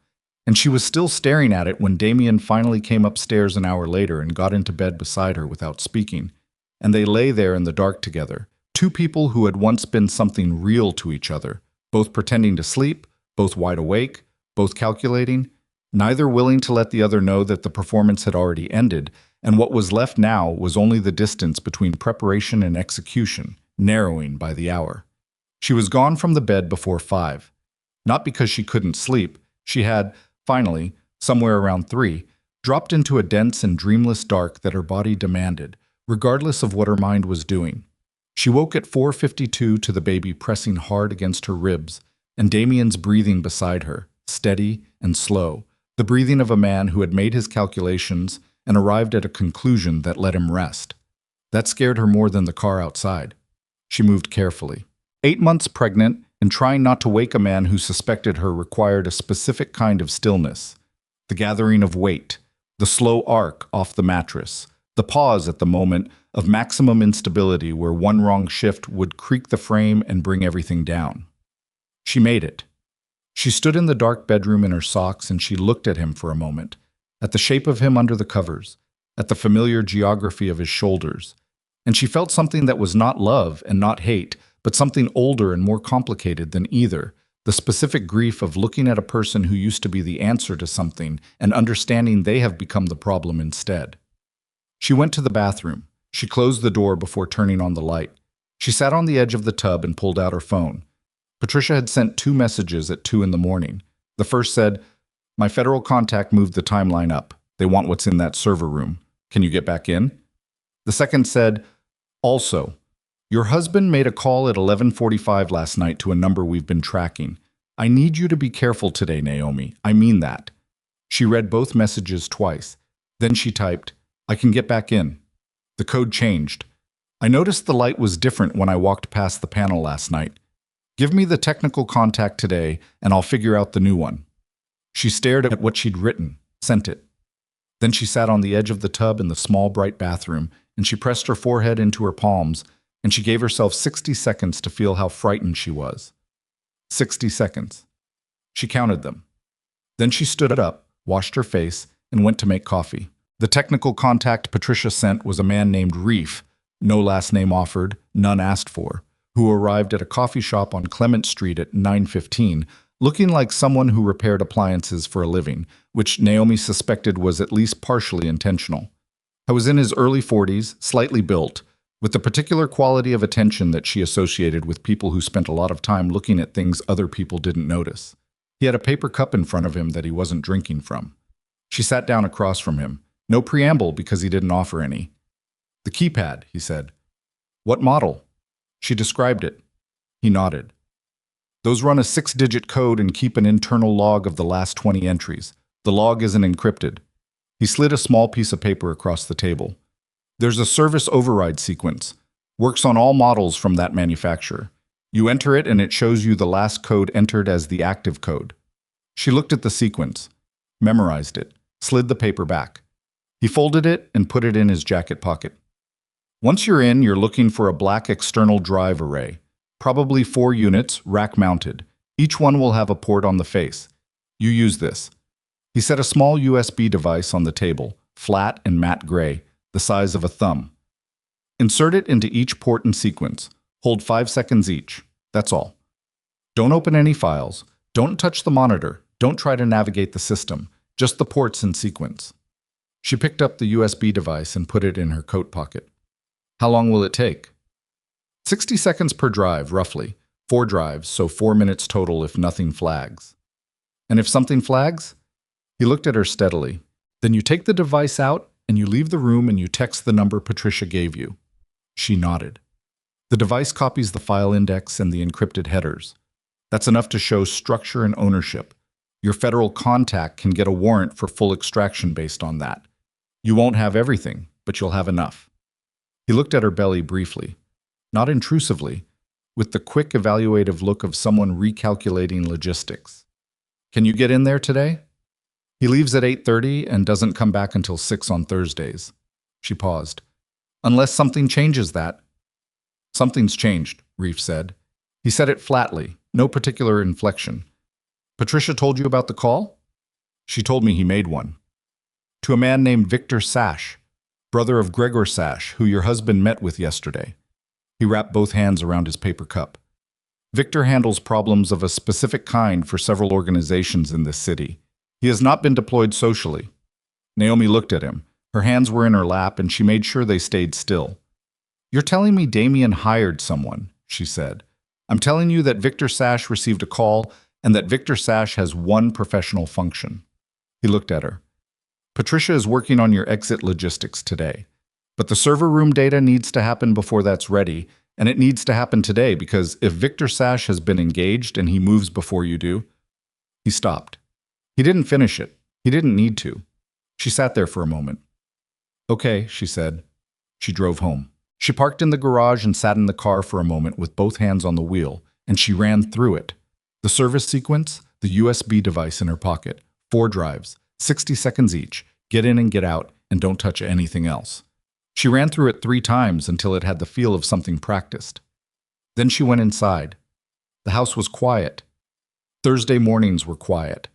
And she was still staring at it when Damien finally came upstairs an hour later and got into bed beside her without speaking. And they lay there in the dark together, two people who had once been something real to each other, both pretending to sleep, both wide awake, both calculating, neither willing to let the other know that the performance had already ended, and what was left now was only the distance between preparation and execution, narrowing by the hour. She was gone from the bed before 5. Not because she couldn't sleep. She had, finally, somewhere around 3, dropped into a dense and dreamless dark that her body demanded, regardless of what her mind was doing. She woke at 4:52 to the baby pressing hard against her ribs, and Damien's breathing beside her, steady and slow, the breathing of a man who had made his calculations and arrived at a conclusion that let him rest. That scared her more than the car outside. She moved carefully. 8 months pregnant, and trying not to wake a man who suspected her required a specific kind of stillness. The gathering of weight, the slow arc off the mattress, the pause at the moment of maximum instability where one wrong shift would creak the frame and bring everything down. She made it. She stood in the dark bedroom in her socks and she looked at him for a moment, at the shape of him under the covers, at the familiar geography of his shoulders, and she felt something that was not love and not hate, but something older and more complicated than either, the specific grief of looking at a person who used to be the answer to something and understanding they have become the problem instead. She went to the bathroom. She closed the door before turning on the light. She sat on the edge of the tub and pulled out her phone. Patricia had sent 2 messages at 2 in the morning. The first said, "My federal contact moved the timeline up. They want what's in that server room. Can you get back in?" The second said, "Also, your husband made a call at 11:45 last night to a number we've been tracking. I need you to be careful today, Naomi. I mean that." She read both messages twice. Then she typed, "I can get back in." The code changed. "I noticed the light was different when I walked past the panel last night. Give me the technical contact today, and I'll figure out the new one." She stared at what she'd written, sent it. Then she sat on the edge of the tub in the small, bright bathroom, and she pressed her forehead into her palms, and she gave herself 60 seconds to feel how frightened she was. 60 seconds. She counted them. Then she stood up, washed her face, and went to make coffee. The technical contact Patricia sent was a man named Reef, no last name offered, none asked for, who arrived at a coffee shop on Clement Street at 9:15, looking like someone who repaired appliances for a living, which Naomi suspected was at least partially intentional. He was in his early 40s, slightly built, with the particular quality of attention that she associated with people who spent a lot of time looking at things other people didn't notice. He had a paper cup in front of him that he wasn't drinking from. She sat down across from him. No preamble because he didn't offer any. "The keypad," he said. "What model?" She described it. He nodded. "Those run a 6-digit code and keep an internal log of the last 20 entries. The log isn't encrypted." He slid a small piece of paper across the table. "There's a service override sequence. Works on all models from that manufacturer. You enter it and it shows you the last code entered as the active code." She looked at the sequence, memorized it, slid the paper back. He folded it and put it in his jacket pocket. "Once you're in, you're looking for a black external drive array. Probably 4 units, rack-mounted. Each one will have a port on the face. You use this." He set a small USB device on the table, flat and matte gray, the size of a thumb. "Insert it into each port in sequence. Hold 5 seconds each. That's all. Don't open any files. Don't touch the monitor. Don't try to navigate the system. Just the ports in sequence." She picked up the USB device and put it in her coat pocket. "How long will it take?" 60 seconds per drive, roughly. 4 drives, so 4 minutes total if nothing flags. "And if something flags?" He looked at her steadily. "Then you take the device out and you leave the room and you text the number Patricia gave you." She nodded. "The device copies the file index and the encrypted headers. That's enough to show structure and ownership. Your federal contact can get a warrant for full extraction based on that. You won't have everything, but you'll have enough." He looked at her belly briefly, not intrusively, with the quick evaluative look of someone recalculating logistics. "Can you get in there today?" "He leaves at 8:30 and doesn't come back until 6 on Thursdays." She paused. "Unless something changes that." "Something's changed," Reef said. He said it flatly, no particular inflection. "Patricia told you about the call?" "She told me he made one." "To a man named Victor Sash, brother of Gregor Sash, who your husband met with yesterday." He wrapped both hands around his paper cup. "Victor handles problems of a specific kind for several organizations in this city. He has not been deployed socially." Naomi looked at him. Her hands were in her lap, and she made sure they stayed still. "You're telling me Damien hired someone," she said. "I'm telling you that Victor Sash received a call and that Victor Sash has one professional function." He looked at her. "Patricia is working on your exit logistics today. But the server room data needs to happen before that's ready, and it needs to happen today because if Victor Sash has been engaged and he moves before you do..." He stopped. He didn't finish it. He didn't need to. She sat there for a moment. "Okay," she said. She drove home. She parked in the garage and sat in the car for a moment with both hands on the wheel, and she ran through it. The service sequence, the USB device in her pocket, 4 drives, 60 seconds each, get in and get out, and don't touch anything else. She ran through it 3 times until it had the feel of something practiced. Then she went inside. The house was quiet. Thursday mornings were quiet.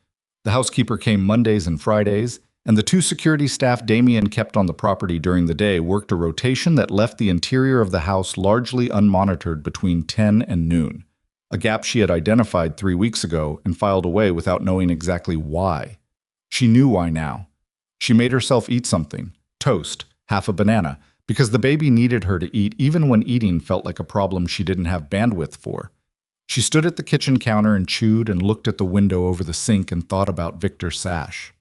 The housekeeper came Mondays and Fridays, and the two security staff Damien kept on the property during the day worked a rotation that left the interior of the house largely unmonitored between 10 and noon, a gap she had identified 3 weeks ago and filed away without knowing exactly why. She knew why now. She made herself eat something, toast, half a banana, because the baby needed her to eat even when eating felt like a problem she didn't have bandwidth for. She stood at the kitchen counter and chewed and looked at the window over the sink and thought about Victor Sash.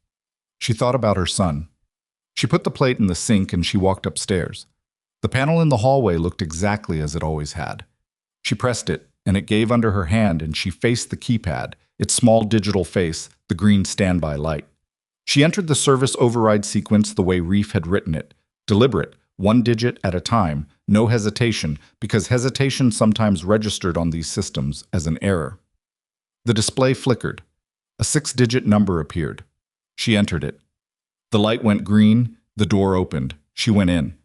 She thought about her son. She put the plate in the sink and she walked upstairs. The panel in the hallway looked exactly as it always had. She pressed it, and it gave under her hand, and she faced the keypad, its small digital face, the green standby light. She entered the service override sequence the way Reef had written it, deliberate, one digit at a time, no hesitation, because hesitation sometimes registered on these systems as an error. The display flickered. A 6-digit number appeared. She entered it. The light went green, the door opened. She went in.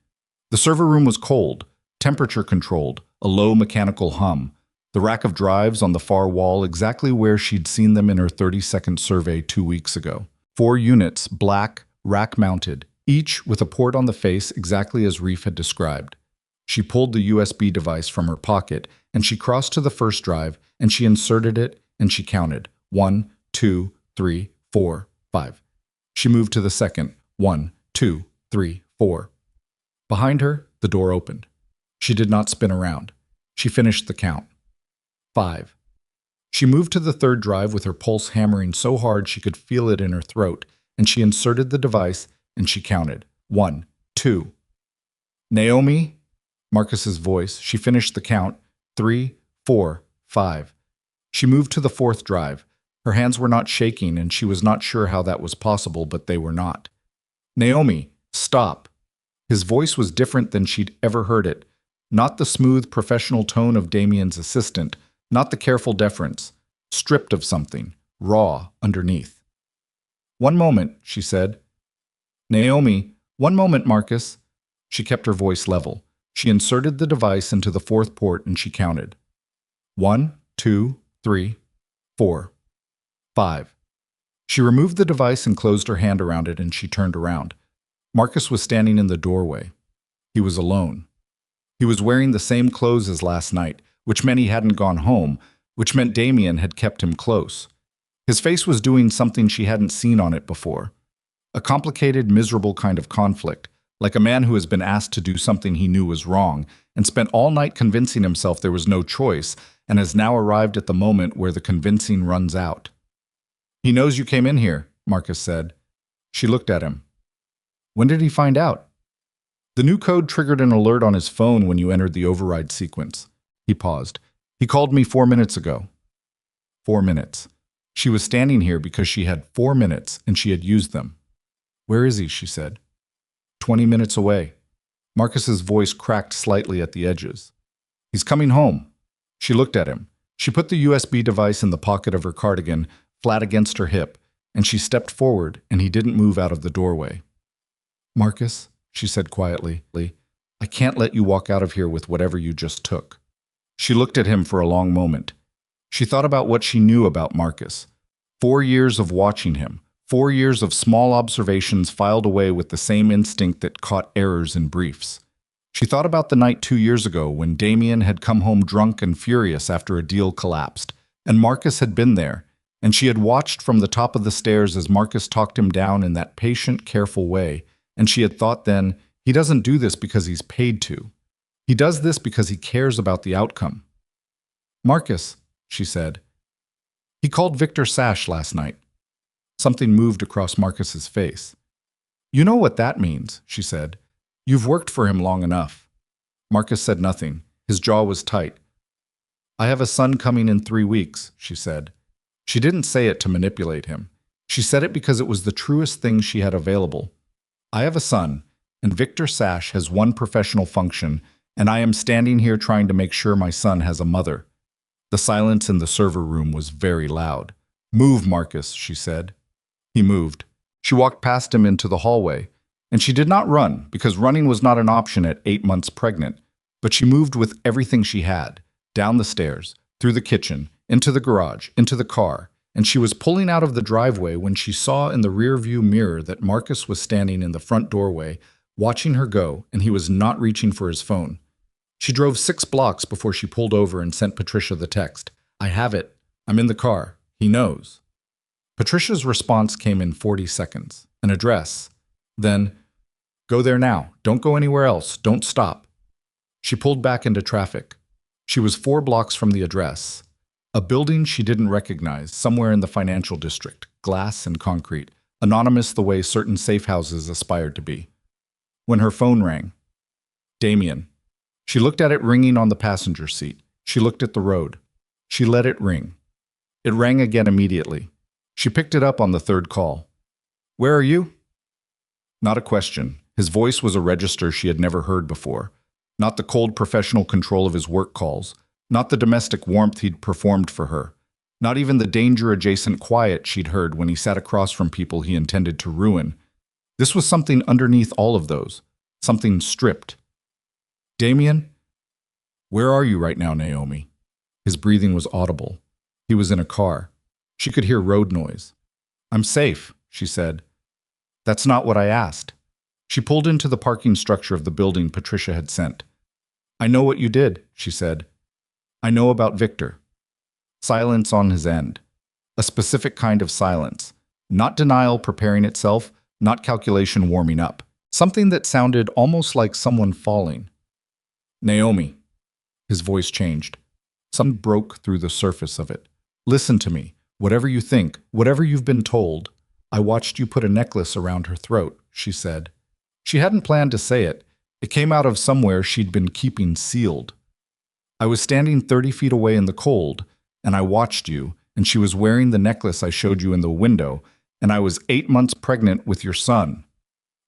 The server room was cold, temperature controlled, a low mechanical hum. The rack of drives on the far wall exactly where she'd seen them in her 30-second survey 2 weeks ago. 4 units, black, rack-mounted, each with a port on the face exactly as Reef had described. She pulled the USB device from her pocket, and she crossed to the first drive, and she inserted it, and she counted. 1, 2, 3, 4, 5. She moved to the second. 1, 2, 3, 4. Behind her, the door opened. She did not spin around. She finished the count. 5. She moved to the third drive with her pulse hammering so hard she could feel it in her throat, and she inserted the device, and she counted. 1, 2. Naomi? Marcus's voice. She finished the count. 3, 4, 5. She moved to the fourth drive. Her hands were not shaking, and she was not sure how that was possible, but they were not. Naomi, stop. His voice was different than she'd ever heard it. Not the smooth, professional tone of Damien's assistant, not the careful deference, stripped of something, raw, underneath. 1 moment, she said. Naomi, 1 moment, Marcus. She kept her voice level. She inserted the device into the fourth port and she counted. 1, 2, 3, 4, 5. She removed the device and closed her hand around it and she turned around. Marcus was standing in the doorway. He was alone. He was wearing the same clothes as last night, which meant he hadn't gone home, which meant Damien had kept him close. His face was doing something she hadn't seen on it before. A complicated, miserable kind of conflict, like a man who has been asked to do something he knew was wrong and spent all night convincing himself there was no choice and has now arrived at the moment where the convincing runs out. He knows you came in here, Marcus said. She looked at him. When did he find out? The new code triggered an alert on his phone when you entered the override sequence. He paused. He called me 4 minutes ago. 4 minutes. She was standing here because she had 4 minutes and she had used them. Where is he? She said. 20 minutes away. Marcus's voice cracked slightly at the edges. He's coming home. She looked at him. She put the USB device in the pocket of her cardigan, flat against her hip, and she stepped forward, and he didn't move out of the doorway. Marcus, she said quietly, I can't let you walk out of here with whatever you just took. She looked at him for a long moment. She thought about what she knew about Marcus. 4 years of watching him, 4 years of small observations filed away with the same instinct that caught errors in briefs. She thought about the night 2 years ago when Damien had come home drunk and furious after a deal collapsed, and Marcus had been there, and she had watched from the top of the stairs as Marcus talked him down in that patient, careful way, and she had thought then, he doesn't do this because he's paid to. He does this because he cares about the outcome. Marcus, she said. He called Victor Sash last night. Something moved across Marcus's face. You know what that means, she said. You've worked for him long enough. Marcus said nothing. His jaw was tight. I have a son coming in 3 weeks, she said. She didn't say it to manipulate him. She said it because it was the truest thing she had available. I have a son, and Victor Sash has one professional function, and I am standing here trying to make sure my son has a mother. The silence in the server room was very loud. Move, Marcus, she said. He moved. She walked past him into the hallway, and she did not run because running was not an option at 8 months pregnant, but she moved with everything she had, down the stairs, through the kitchen, into the garage, into the car, and she was pulling out of the driveway when she saw in the rearview mirror that Marcus was standing in the front doorway, watching her go, and he was not reaching for his phone. She drove 6 blocks before she pulled over and sent Patricia the text. "I have it. I'm in the car. He knows." Patricia's response came in 40 seconds. An address. Then, "Go there now. Don't go anywhere else. Don't stop." She pulled back into traffic. She was 4 blocks from the address. A building she didn't recognize, somewhere in the financial district, glass and concrete, anonymous the way certain safe houses aspired to be. When her phone rang. Damien. She looked at it ringing on the passenger seat. She looked at the road. She let it ring. It rang again immediately. She picked it up on the 3rd call. "Where are you?" Not a question. His voice was a register she had never heard before. Not the cold professional control of his work calls. Not the domestic warmth he'd performed for her. Not even the danger-adjacent quiet she'd heard when he sat across from people he intended to ruin. This was something underneath all of those. Something stripped. "Damien? Where are you right now, Naomi?" His breathing was audible. He was in a car. She could hear road noise. "I'm safe," she said. "That's not what I asked." She pulled into the parking structure of the building Patricia had sent. "I know what you did," she said. "I know about Victor." Silence on his end. A specific kind of silence. Not denial preparing itself, not calculation warming up. Something that sounded almost like someone falling. "Naomi." His voice changed. Something broke through the surface of it. "Listen to me. Whatever you think, whatever you've been told. I watched you put a necklace around her throat," she said. She hadn't planned to say it. It came out of somewhere she'd been keeping sealed. "I was standing 30 feet away in the cold, and I watched you, and she was wearing the necklace I showed you in the window, and I was 8 months pregnant with your son."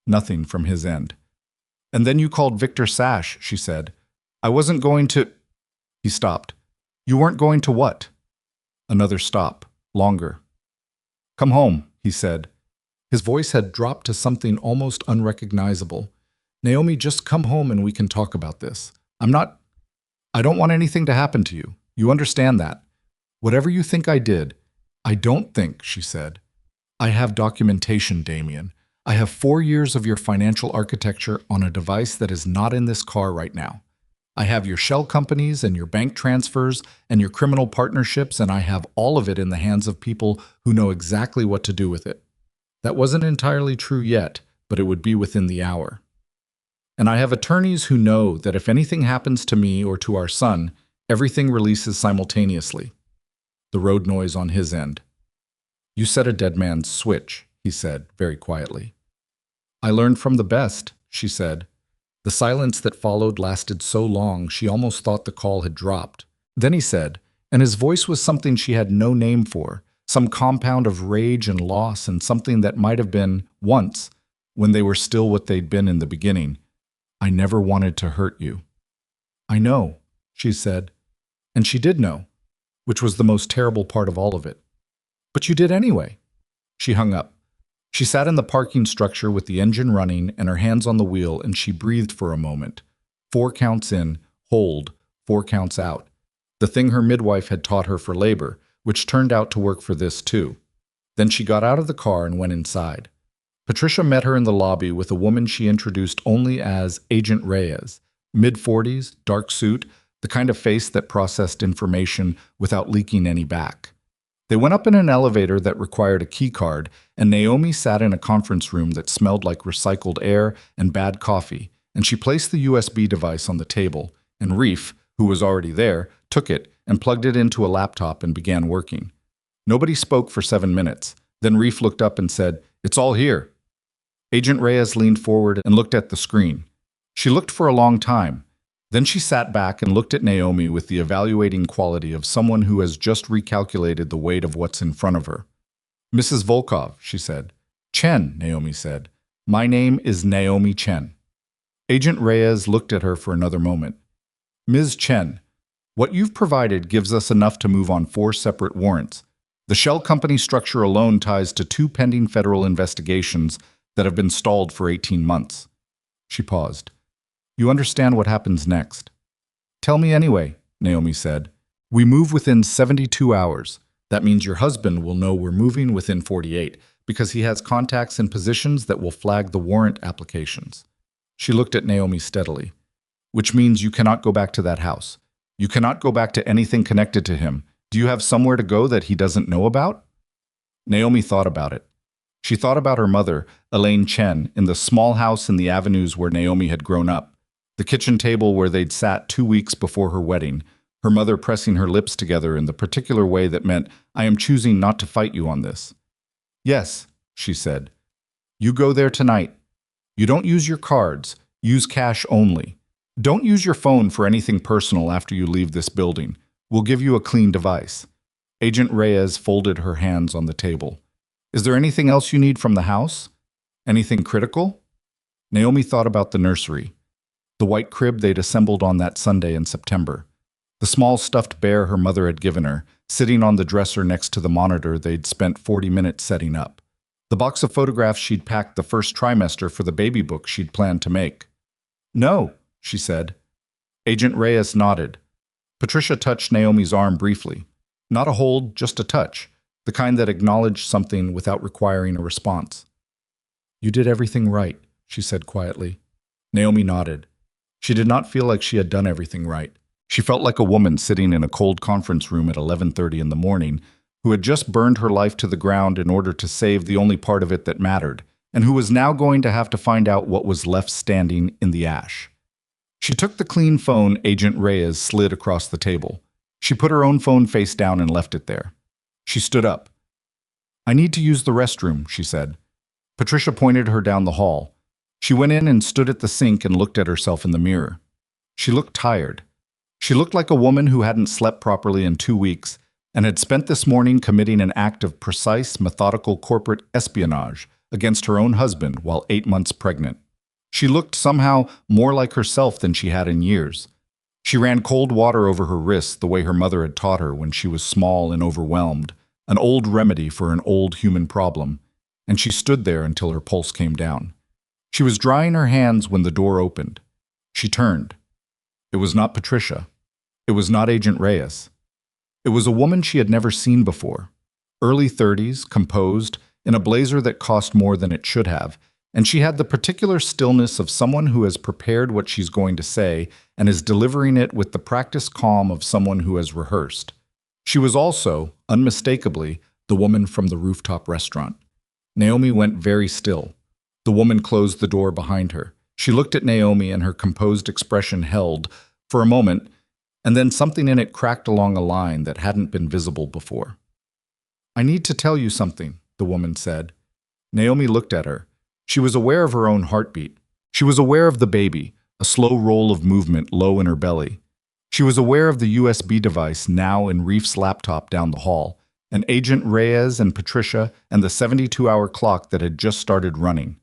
Nothing from his end. "And then you called Victor Sash," she said. "I wasn't going to—" He stopped. "You weren't going to what?" Another stop. Longer. "Come home," he said. His voice had dropped to something almost unrecognizable. "Naomi, just come home and we can talk about this. I don't want anything to happen to you. You understand that. Whatever you think I did, I don't think," she said. "I have documentation, Damien. I have 4 years of your financial architecture on a device that is not in this car right now. I have your shell companies and your bank transfers and your criminal partnerships, and I have all of it in the hands of people who know exactly what to do with it." That wasn't entirely true yet, but it would be within the hour. "And I have attorneys who know that if anything happens to me or to our son, everything releases simultaneously." The road noise on his end. "You set a dead man's switch," he said, very quietly. "I learned from the best," she said. The silence that followed lasted so long she almost thought the call had dropped. Then he said, and his voice was something she had no name for, some compound of rage and loss and something that might have been, once, when they were still what they'd been in the beginning, "I never wanted to hurt you." "I know," she said. And she did know, which was the most terrible part of all of it. "But you did anyway." She hung up. She sat in the parking structure with the engine running and her hands on the wheel, and she breathed for a moment. 4 counts in, hold, 4 counts out. The thing her midwife had taught her for labor, which turned out to work for this too. Then she got out of the car and went inside. Patricia met her in the lobby with a woman she introduced only as Agent Reyes, mid-40s, dark suit, the kind of face that processed information without leaking any back. They went up in an elevator that required a key card, and Naomi sat in a conference room that smelled like recycled air and bad coffee, and she placed the USB device on the table, and Reef, who was already there, took it and plugged it into a laptop and began working. Nobody spoke for 7 minutes. Then Reef looked up and said, "It's all here." Agent Reyes leaned forward and looked at the screen. She looked for a long time. Then she sat back and looked at Naomi with the evaluating quality of someone who has just recalculated the weight of what's in front of her. "Mrs. Volkov," she said. "Chen," Naomi said. "My name is Naomi Chen." Agent Reyes looked at her for another moment. "Ms. Chen, what you've provided gives us enough to move on 4 separate warrants. The shell company structure alone ties to 2 pending federal investigations that have been stalled for 18 months. She paused. "You understand what happens next?" "Tell me anyway," Naomi said. "We move within 72 hours. That means your husband will know we're moving within 48 because he has contacts in positions that will flag the warrant applications. She looked at Naomi steadily. Which means you cannot go back to that house. You cannot go back to anything connected to him. Do you have somewhere to go that he doesn't know about? Naomi thought about it. She thought about her mother, Elaine Chen, in the small house in the avenues where Naomi had grown up, the kitchen table where they'd sat 2 weeks before her wedding, her mother pressing her lips together in the particular way that meant, I am choosing not to fight you on this. Yes, she said. You go there tonight. You don't use your cards. Use cash only. Don't use your phone for anything personal after you leave this building. We'll give you a clean device. Agent Reyes folded her hands on the table. Is there anything else you need from the house? Anything critical? Naomi thought about the nursery, the white crib they'd assembled on that Sunday in September, the small stuffed bear her mother had given her, sitting on the dresser next to the monitor they'd spent 40 minutes setting up, the box of photographs she'd packed the first trimester for the baby book she'd planned to make. No, she said. Agent Reyes nodded. Patricia touched Naomi's arm briefly. Not a hold, just a touch, the kind that acknowledged something without requiring a response. You did everything right, she said quietly. Naomi nodded. She did not feel like she had done everything right. She felt like a woman sitting in a cold conference room at 11:30 in the morning who had just burned her life to the ground in order to save the only part of it that mattered, and who was now going to have to find out what was left standing in the ash. She took the clean phone Agent Reyes slid across the table. She put her own phone face down and left it there. She stood up. I need to use the restroom, she said. Patricia pointed her down the hall. She went in and stood at the sink and looked at herself in the mirror. She looked tired. She looked like a woman who hadn't slept properly in 2 weeks and had spent this morning committing an act of precise, methodical corporate espionage against her own husband while 8 months pregnant. She looked somehow more like herself than she had in years. She ran cold water over her wrists the way her mother had taught her when she was small and overwhelmed, an old remedy for an old human problem, and she stood there until her pulse came down. She was drying her hands when the door opened. She turned. It was not Patricia. It was not Agent Reyes. It was a woman she had never seen before. Early 30s, composed, in a blazer that cost more than it should have, and she had the particular stillness of someone who has prepared what she's going to say and is delivering it with the practiced calm of someone who has rehearsed. She was also, unmistakably, the woman from the rooftop restaurant. Naomi went very still. The woman closed the door behind her. She looked at Naomi and her composed expression held, for a moment, and then something in it cracked along a line that hadn't been visible before. I need to tell you something, the woman said. Naomi looked at her. She was aware of her own heartbeat. She was aware of the baby, a slow roll of movement low in her belly. She was aware of the USB device now in Reef's laptop down the hall, and Agent Reyes and Patricia and the 72-hour clock that had just started running.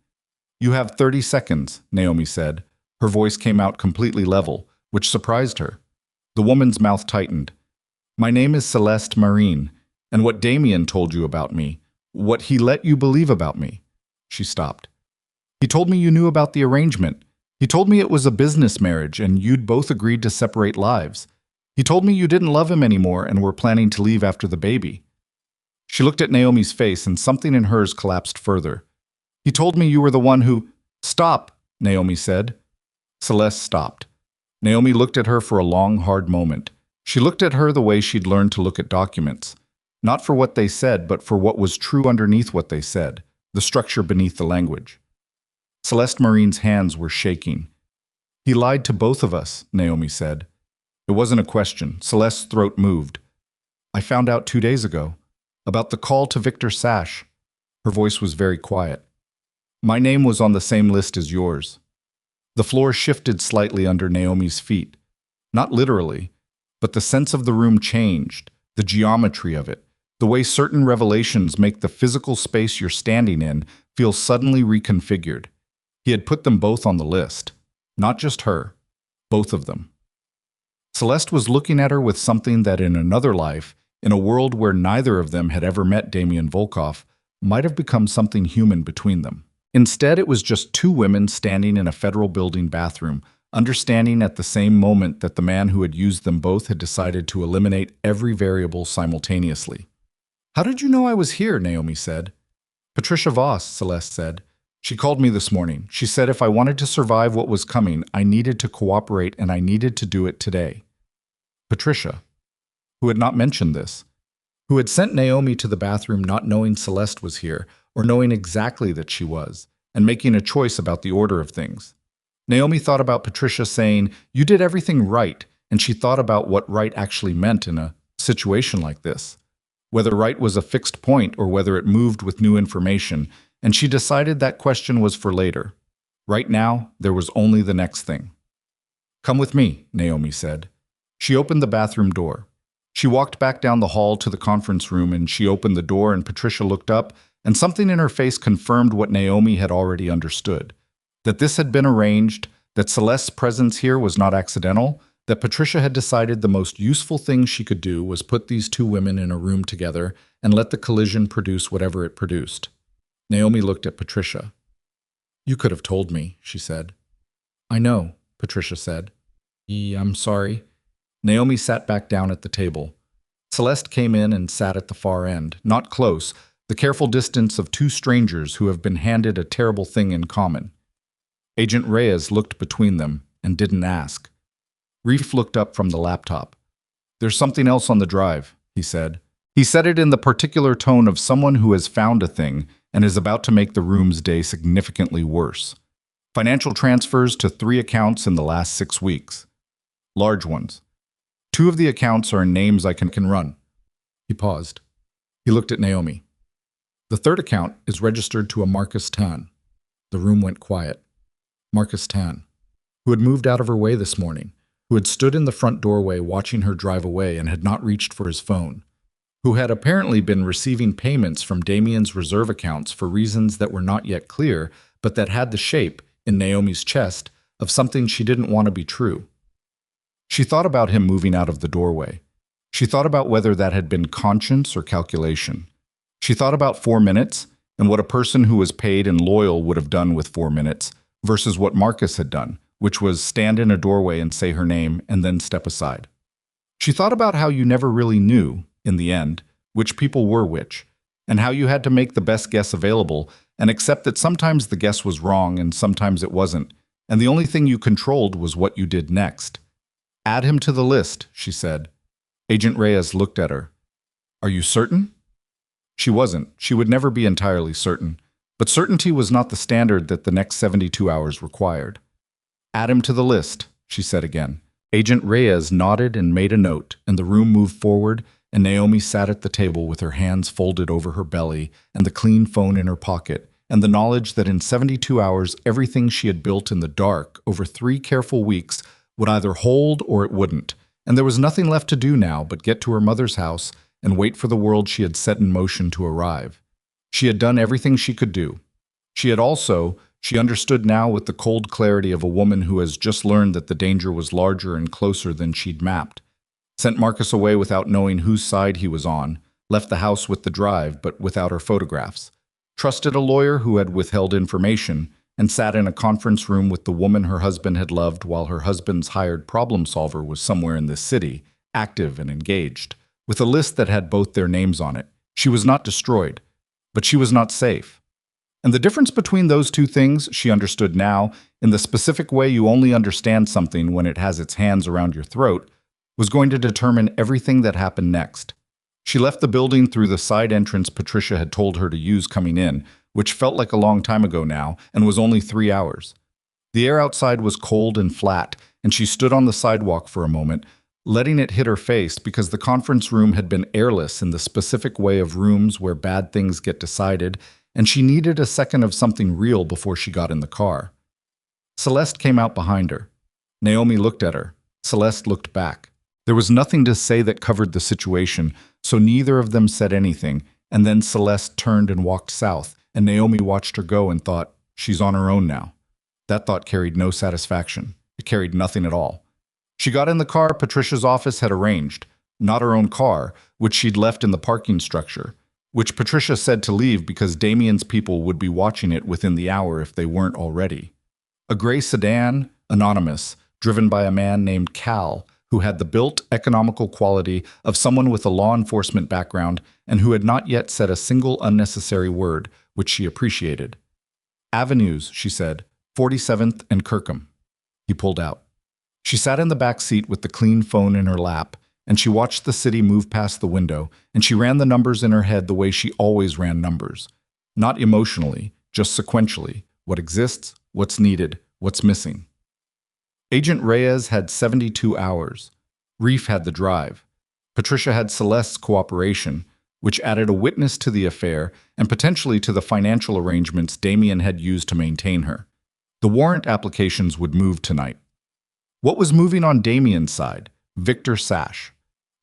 You have 30 seconds, Naomi said. Her voice came out completely level, which surprised her. The woman's mouth tightened. My name is Celeste Marine, and what Damien told you about me, what he let you believe about me. She stopped. He told me you knew about the arrangement. He told me it was a business marriage and you'd both agreed to separate lives. He told me you didn't love him anymore and were planning to leave after the baby. She looked at Naomi's face and something in hers collapsed further. He told me you were the one who— Stop, Naomi said. Celeste stopped. Naomi looked at her for a long, hard moment. She looked at her the way she'd learned to look at documents. Not for what they said, but for what was true underneath what they said, the structure beneath the language. Celeste Marine's hands were shaking. He lied to both of us, Naomi said. It wasn't a question. Celeste's throat moved. I found out 2 days ago. About the call to Victor Sash. Her voice was very quiet. My name was on the same list as yours. The floor shifted slightly under Naomi's feet. Not literally, but the sense of the room changed, the geometry of it, the way certain revelations make the physical space you're standing in feel suddenly reconfigured. He had put them both on the list. Not just her. Both of them. Celeste was looking at her with something that in another life, in a world where neither of them had ever met Damien Volkov, might have become something human between them. Instead, it was just two women standing in a federal building bathroom, understanding at the same moment that the man who had used them both had decided to eliminate every variable simultaneously. How did you know I was here? Naomi said. Patricia Voss, Celeste said. She called me this morning. She said if I wanted to survive what was coming, I needed to cooperate and I needed to do it today. Patricia, who had not mentioned this, who had sent Naomi to the bathroom not knowing Celeste was here, or knowing exactly that she was, and making a choice about the order of things. Naomi thought about Patricia saying, "You did everything right," and she thought about what right actually meant in a situation like this. Whether right was a fixed point or whether it moved with new information, and she decided that question was for later. Right now, there was only the next thing. "Come with me," Naomi said. She opened the bathroom door. She walked back down the hall to the conference room and she opened the door and Patricia looked up and something in her face confirmed what Naomi had already understood. That this had been arranged, that Celeste's presence here was not accidental, that Patricia had decided the most useful thing she could do was put these two women in a room together and let the collision produce whatever it produced. Naomi looked at Patricia. "You could have told me," she said. "I know," Patricia said. "I'm sorry." Naomi sat back down at the table. Celeste came in and sat at the far end, not close, the careful distance of two strangers who have been handed a terrible thing in common. Agent Reyes looked between them and didn't ask. Reef looked up from the laptop. "There's something else on the drive," he said. He said it in the particular tone of someone who has found a thing and is about to make the room's day significantly worse. "Financial transfers to 3 accounts in the last 6 weeks. Large ones. 2 of the accounts are in names I can run." He paused. He looked at Naomi. "The 3rd account is registered to a Marcus Tan." The room went quiet. Marcus Tan, who had moved out of her way this morning, who had stood in the front doorway watching her drive away and had not reached for his phone, who had apparently been receiving payments from Damien's reserve accounts for reasons that were not yet clear, but that had the shape, in Naomi's chest, of something she didn't want to be true. She thought about him moving out of the doorway. She thought about whether that had been conscience or calculation. She thought about 4 minutes and what a person who was paid and loyal would have done with 4 minutes versus what Marcus had done, which was stand in a doorway and say her name and then step aside. She thought about how you never really knew, in the end, which people were which, and how you had to make the best guess available and accept that sometimes the guess was wrong and sometimes it wasn't, and the only thing you controlled was what you did next. "Add him to the list," she said. Agent Reyes looked at her. "Are you certain?" She wasn't. She would never be entirely certain. But certainty was not the standard that the next 72 hours required. "Add him to the list," she said again. Agent Reyes nodded and made a note, and the room moved forward, and Naomi sat at the table with her hands folded over her belly and the clean phone in her pocket, and the knowledge that in 72 hours everything she had built in the dark over 3 careful weeks would either hold or it wouldn't, and there was nothing left to do now but get to her mother's house and wait for the world she had set in motion to arrive. She had done everything she could do. She understood now with the cold clarity of a woman who has just learned that the danger was larger and closer than she'd mapped. Sent Marcus away without knowing whose side he was on, left the house with the drive but without her photographs, trusted a lawyer who had withheld information, and sat in a conference room with the woman her husband had loved while her husband's hired problem solver was somewhere in this city, active and engaged, with a list that had both their names on it. She was not destroyed, but she was not safe. And the difference between those two things, she understood now, in the specific way you only understand something when it has its hands around your throat, was going to determine everything that happened next. She left the building through the side entrance Patricia had told her to use coming in, which felt like a long time ago now, and was only 3 hours. The air outside was cold and flat, and she stood on the sidewalk for a moment, letting it hit her face because the conference room had been airless in the specific way of rooms where bad things get decided, and she needed a second of something real before she got in the car. Celeste came out behind her. Naomi looked at her. Celeste looked back. There was nothing to say that covered the situation, so neither of them said anything, and then Celeste turned and walked south, and Naomi watched her go and thought, she's on her own now. That thought carried no satisfaction. It carried nothing at all. She got in the car Patricia's office had arranged, not her own car, which she'd left in the parking structure, which Patricia said to leave because Damien's people would be watching it within the hour if they weren't already. A gray sedan, anonymous, driven by a man named Cal, who had the built, economical quality of someone with a law enforcement background and who had not yet said a single unnecessary word, which she appreciated. "Avenues," she said, 47th and Kirkham. He pulled out. She sat in the back seat with the clean phone in her lap, and she watched the city move past the window, and she ran the numbers in her head the way she always ran numbers. Not emotionally, just sequentially. What exists, what's needed, what's missing. Agent Reyes had 72 hours. Reef had the drive. Patricia had Celeste's cooperation, which added a witness to the affair and potentially to the financial arrangements Damien had used to maintain her. The warrant applications would move tonight. What was moving on Damien's side? Victor Sash.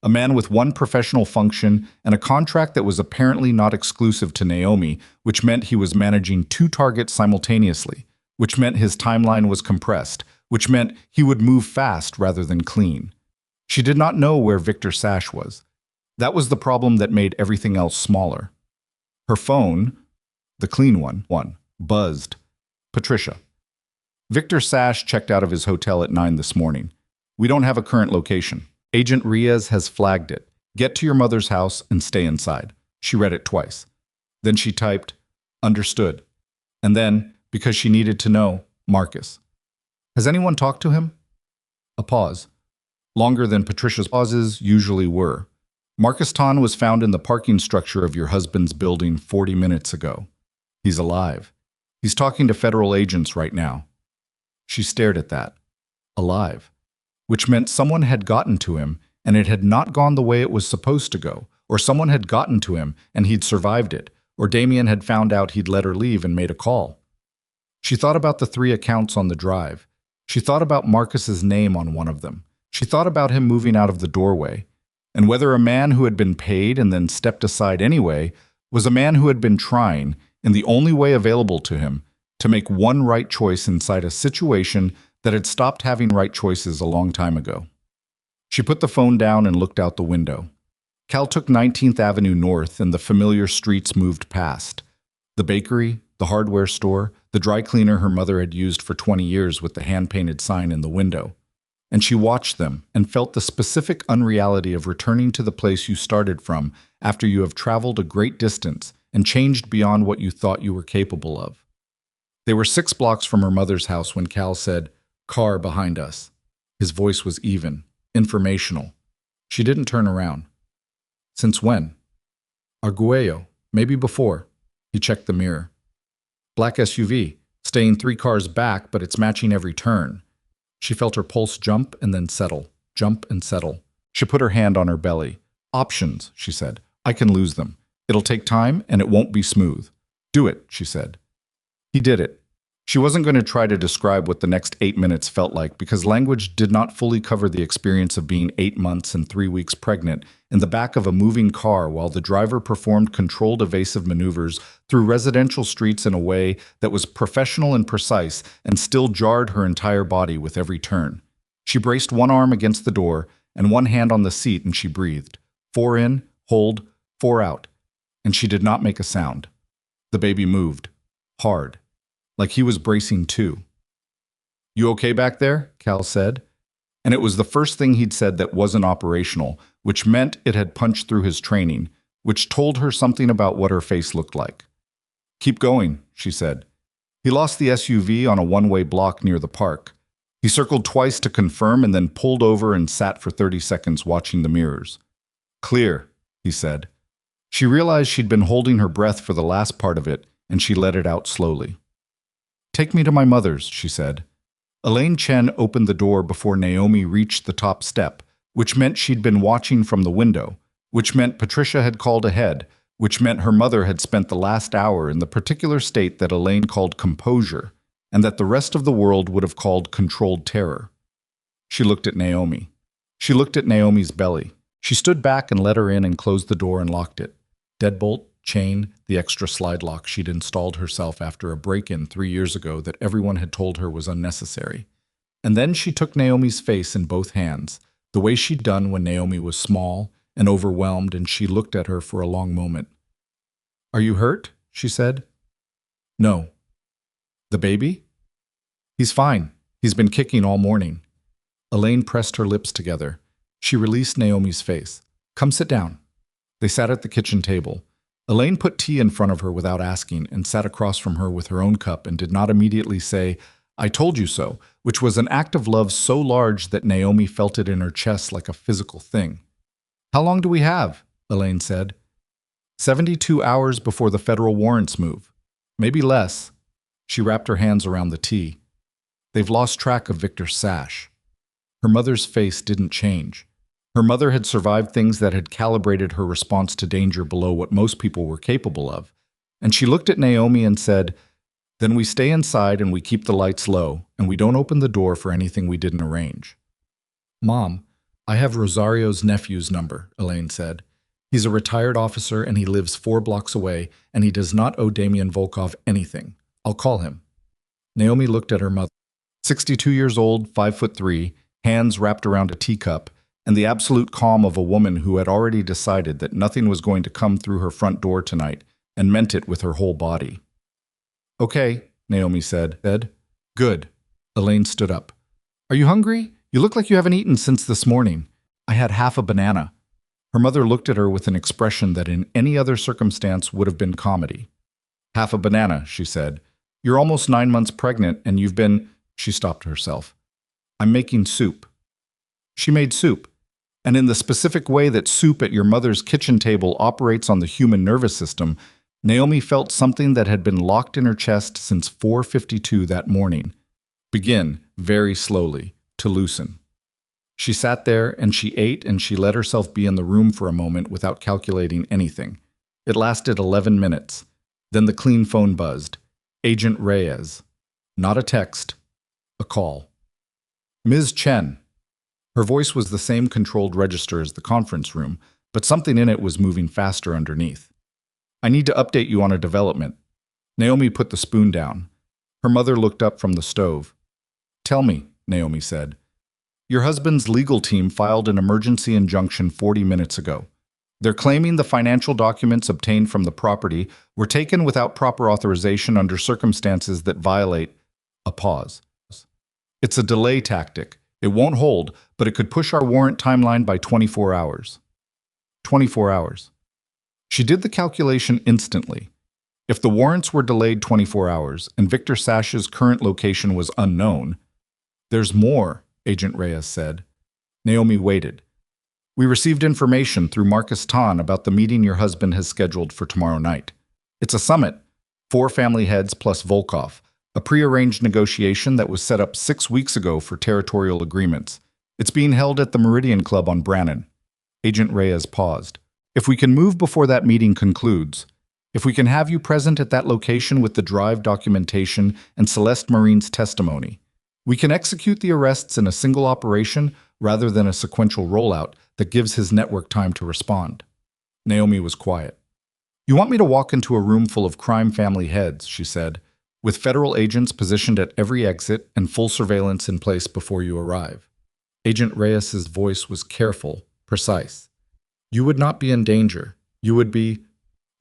A man with one professional function and a contract that was apparently not exclusive to Naomi, which meant he was managing two targets simultaneously, which meant his timeline was compressed, which meant he would move fast rather than clean. She did not know where Victor Sash was. That was the problem that made everything else smaller. Her phone, the clean one, buzzed. Patricia. Victor Sash checked out of his hotel at 9 this morning. "We don't have a current location. Agent Reyes has flagged it. Get to your mother's house and stay inside." She read it twice. Then she typed, "Understood." And then, because she needed to know, Marcus. "Has anyone talked to him?" A pause. Longer than Patricia's pauses usually were. "Marcus Ton was found in the parking structure of your husband's building 40 minutes ago. He's alive. He's talking to federal agents right now." She stared at that. Alive. Which meant someone had gotten to him, and it had not gone the way it was supposed to go, or someone had gotten to him, and he'd survived it, or Damien had found out he'd let her leave and made a call. She thought about the 3 accounts on the drive. She thought about Marcus's name on one of them. She thought about him moving out of the doorway, and whether a man who had been paid and then stepped aside anyway was a man who had been trying, in the only way available to him, to make one right choice inside a situation that had stopped having right choices a long time ago. She put the phone down and looked out the window. Cal took 19th Avenue North and the familiar streets moved past. The bakery, the hardware store, the dry cleaner her mother had used for 20 years with the hand-painted sign in the window. And she watched them and felt the specific unreality of returning to the place you started from after you have traveled a great distance and changed beyond what you thought you were capable of. They were 6 blocks from her mother's house when Cal said, "Car behind us." His voice was even, informational. She didn't turn around. "Since when?" "Arguello, maybe before." He checked the mirror. "Black SUV, staying 3 cars back, but it's matching every turn." She felt her pulse jump and then settle, jump and settle. She put her hand on her belly. "Options," she said. "I can lose them. It'll take time and it won't be smooth." "Do it," she said. He did it. She wasn't going to try to describe what the next 8 minutes felt like because language did not fully cover the experience of being 8 months and 3 weeks pregnant in the back of a moving car while the driver performed controlled evasive maneuvers through residential streets in a way that was professional and precise and still jarred her entire body with every turn. She braced one arm against the door and one hand on the seat and she breathed. 4 in, hold, 4 out. And she did not make a sound. The baby moved. Hard. Like he was bracing too. "You okay back there?" Cal said. And it was the first thing he'd said that wasn't operational, which meant it had punched through his training, which told her something about what her face looked like. "Keep going," she said. He lost the SUV on a one-way block near the park. He circled twice to confirm and then pulled over and sat for 30 seconds watching the mirrors. "Clear," he said. She realized she'd been holding her breath for the last part of it, and she let it out slowly. "Take me to my mother's," she said. Elaine Chen opened the door before Naomi reached the top step, which meant she'd been watching from the window, which meant Patricia had called ahead, which meant her mother had spent the last hour in the particular state that Elaine called composure, and that the rest of the world would have called controlled terror. She looked at Naomi. She looked at Naomi's belly. She stood back and let her in and closed the door and locked it. Deadbolt, chain, the extra slide lock she'd installed herself after a break-in 3 years ago that everyone had told her was unnecessary. And then she took Naomi's face in both hands, the way she'd done when Naomi was small and overwhelmed, and she looked at her for a long moment. "Are you hurt?" she said. "No." "The baby?" "He's fine. He's been kicking all morning." Elaine pressed her lips together. She released Naomi's face. Come sit down. They sat at the kitchen table. Elaine put tea in front of her without asking and sat across from her with her own cup and did not immediately say, I told you so, which was an act of love so large that Naomi felt it in her chest like a physical thing. How long do we have? Elaine said. 72 hours before the federal warrants move. Maybe less. She wrapped her hands around the tea. They've lost track of Victor's sash. Her mother's face didn't change. Her mother had survived things that had calibrated her response to danger below what most people were capable of. And she looked at Naomi and said, Then we stay inside and we keep the lights low, and we don't open the door for anything we didn't arrange. Mom, I have Rosario's nephew's number, Elaine said. He's a retired officer and he lives 4 blocks away, and he does not owe Damian Volkov anything. I'll call him. Naomi looked at her mother. 62 years old, 5'3", hands wrapped around a teacup, and the absolute calm of a woman who had already decided that nothing was going to come through her front door tonight, and meant it with her whole body. Okay, Naomi said. Good. Elaine stood up. Are you hungry? You look like you haven't eaten since this morning. I had half a banana. Her mother looked at her with an expression that in any other circumstance would have been comedy. Half a banana, she said. You're almost 9 months pregnant and you've been… She stopped herself. I'm making soup. She made soup. And in the specific way that soup at your mother's kitchen table operates on the human nervous system, Naomi felt something that had been locked in her chest since 4:52 that morning begin, very slowly, to loosen. She sat there and she ate and she let herself be in the room for a moment without calculating anything. It lasted 11 minutes. Then the clean phone buzzed. Agent Reyes. Not a text. A call. Ms. Chen. Her voice was the same controlled register as the conference room, but something in it was moving faster underneath. I need to update you on a development. Naomi put the spoon down. Her mother looked up from the stove. Tell me, Naomi said. Your husband's legal team filed an emergency injunction 40 minutes ago. They're claiming the financial documents obtained from the property were taken without proper authorization under circumstances that violate… A pause. It's a delay tactic. It won't hold, but it could push our warrant timeline by 24 hours. 24 hours. She did the calculation instantly. If the warrants were delayed 24 hours and Victor Sash's current location was unknown… There's more, Agent Reyes said. Naomi waited. We received information through Marcus Tan about the meeting your husband has scheduled for tomorrow night. It's a summit, 4 family heads plus Volkov, a prearranged negotiation that was set up 6 weeks ago for territorial agreements. It's being held at the Meridian Club on Brannan. Agent Reyes paused. If we can move before that meeting concludes, if we can have you present at that location with the drive documentation and Celeste Marine's testimony, we can execute the arrests in a single operation rather than a sequential rollout that gives his network time to respond. Naomi was quiet. You want me to walk into a room full of crime family heads, she said, with federal agents positioned at every exit and full surveillance in place before you arrive. Agent Reyes's voice was careful, precise. You would not be in danger. You would be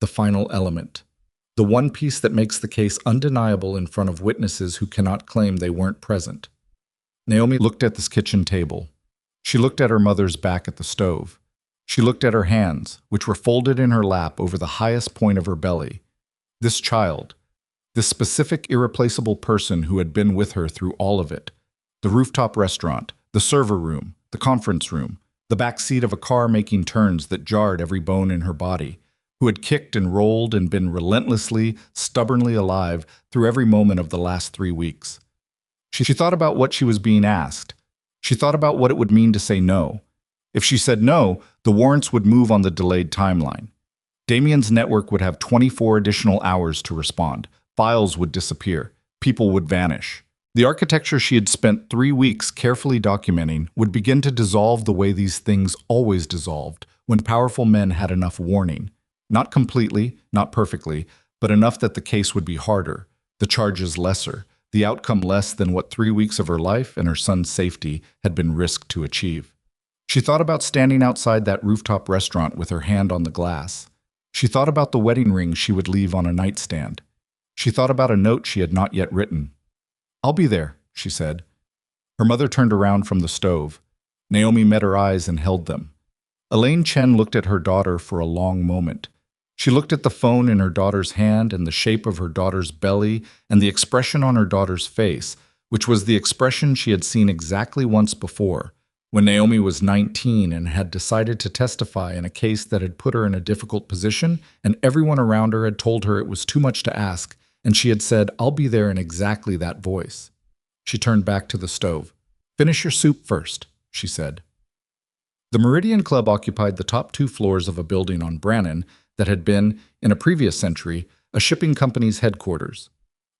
the final element. The one piece that makes the case undeniable in front of witnesses who cannot claim they weren't present. Naomi looked at this kitchen table. She looked at her mother's back at the stove. She looked at her hands, which were folded in her lap over the highest point of her belly. This child, this specific irreplaceable person who had been with her through all of it. The rooftop restaurant, the server room, the conference room, the back seat of a car making turns that jarred every bone in her body, who had kicked and rolled and been relentlessly, stubbornly alive through every moment of the last 3 weeks. She thought about what she was being asked. She thought about what it would mean to say no. If she said no, the warrants would move on the delayed timeline. Damian's network would have 24 additional hours to respond. Files would disappear. People would vanish. The architecture she had spent 3 weeks carefully documenting would begin to dissolve the way these things always dissolved when powerful men had enough warning. Not completely, not perfectly, but enough that the case would be harder, the charges lesser, the outcome less than what 3 weeks of her life and her son's safety had been risked to achieve. She thought about standing outside that rooftop restaurant with her hand on the glass. She thought about the wedding ring she would leave on a nightstand. She thought about a note she had not yet written. I'll be there, she said. Her mother turned around from the stove. Naomi met her eyes and held them. Elaine Chen looked at her daughter for a long moment. She looked at the phone in her daughter's hand and the shape of her daughter's belly and the expression on her daughter's face, which was the expression she had seen exactly once before, when Naomi was 19 and had decided to testify in a case that had put her in a difficult position, and everyone around her had told her it was too much to ask, and she had said, "I'll be there," in exactly that voice. She turned back to the stove. "Finish your soup first," she said. The Meridian Club occupied the top 2 floors of a building on Brannan that had been, in a previous century, a shipping company's headquarters.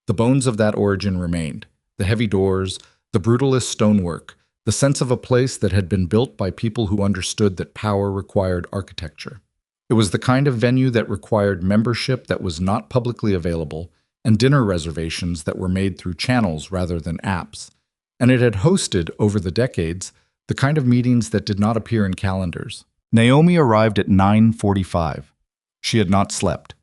The bones of that origin remained: the heavy doors, the brutalist stonework, the sense of a place that had been built by people who understood that power required architecture. It was the kind of venue that required membership that was not publicly available, and dinner reservations that were made through channels rather than apps. And it had hosted, over the decades, the kind of meetings that did not appear in calendars. Naomi arrived at 9:45. She had not slept.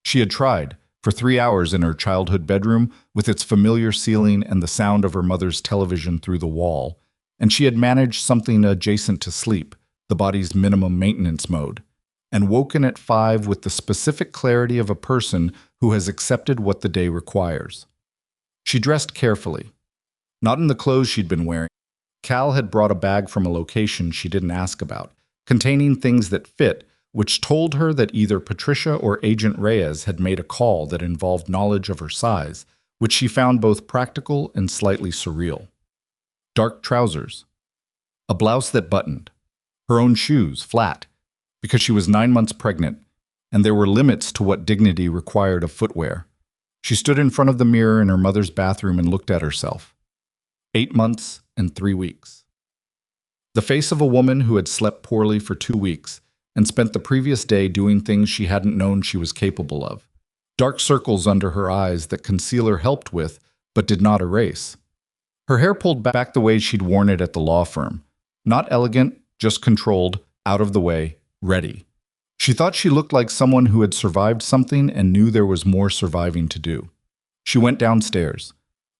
She had tried, for 3 hours in her childhood bedroom, with its familiar ceiling and the sound of her mother's television through the wall, and she had managed something adjacent to sleep, the body's minimum maintenance mode, and woken at 5 with the specific clarity of a person who has accepted what the day requires. She dressed carefully. Not in the clothes she'd been wearing. Cal had brought a bag from a location she didn't ask about, containing things that fit, which told her that either Patricia or Agent Reyes had made a call that involved knowledge of her size, which she found both practical and slightly surreal. Dark trousers. A blouse that buttoned. Her own shoes, flat, because she was 9 months pregnant, and there were limits to what dignity required of footwear. She stood in front of the mirror in her mother's bathroom and looked at herself. 8 months and 3 weeks. The face of a woman who had slept poorly for 2 weeks and spent the previous day doing things she hadn't known she was capable of. Dark circles under her eyes that concealer helped with, but did not erase. Her hair pulled back the way she'd worn it at the law firm. Not elegant, just controlled, out of the way, ready. She thought she looked like someone who had survived something and knew there was more surviving to do. She went downstairs.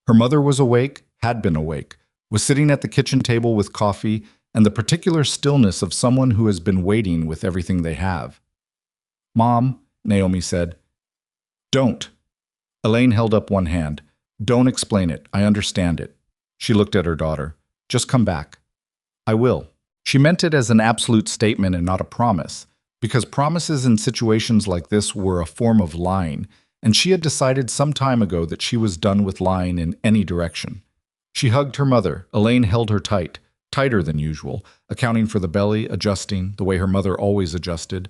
Her mother was awake, had been awake, was sitting at the kitchen table with coffee and the particular stillness of someone who has been waiting with everything they have. "Mom," Naomi said. "Don't." Elaine held up one hand. "Don't explain it. I understand it." She looked at her daughter. "Just come back." "I will." She meant it as an absolute statement and not a promise, because promises in situations like this were a form of lying, and she had decided some time ago that she was done with lying in any direction. She hugged her mother. Elaine held her tight, tighter than usual, accounting for the belly, adjusting, the way her mother always adjusted,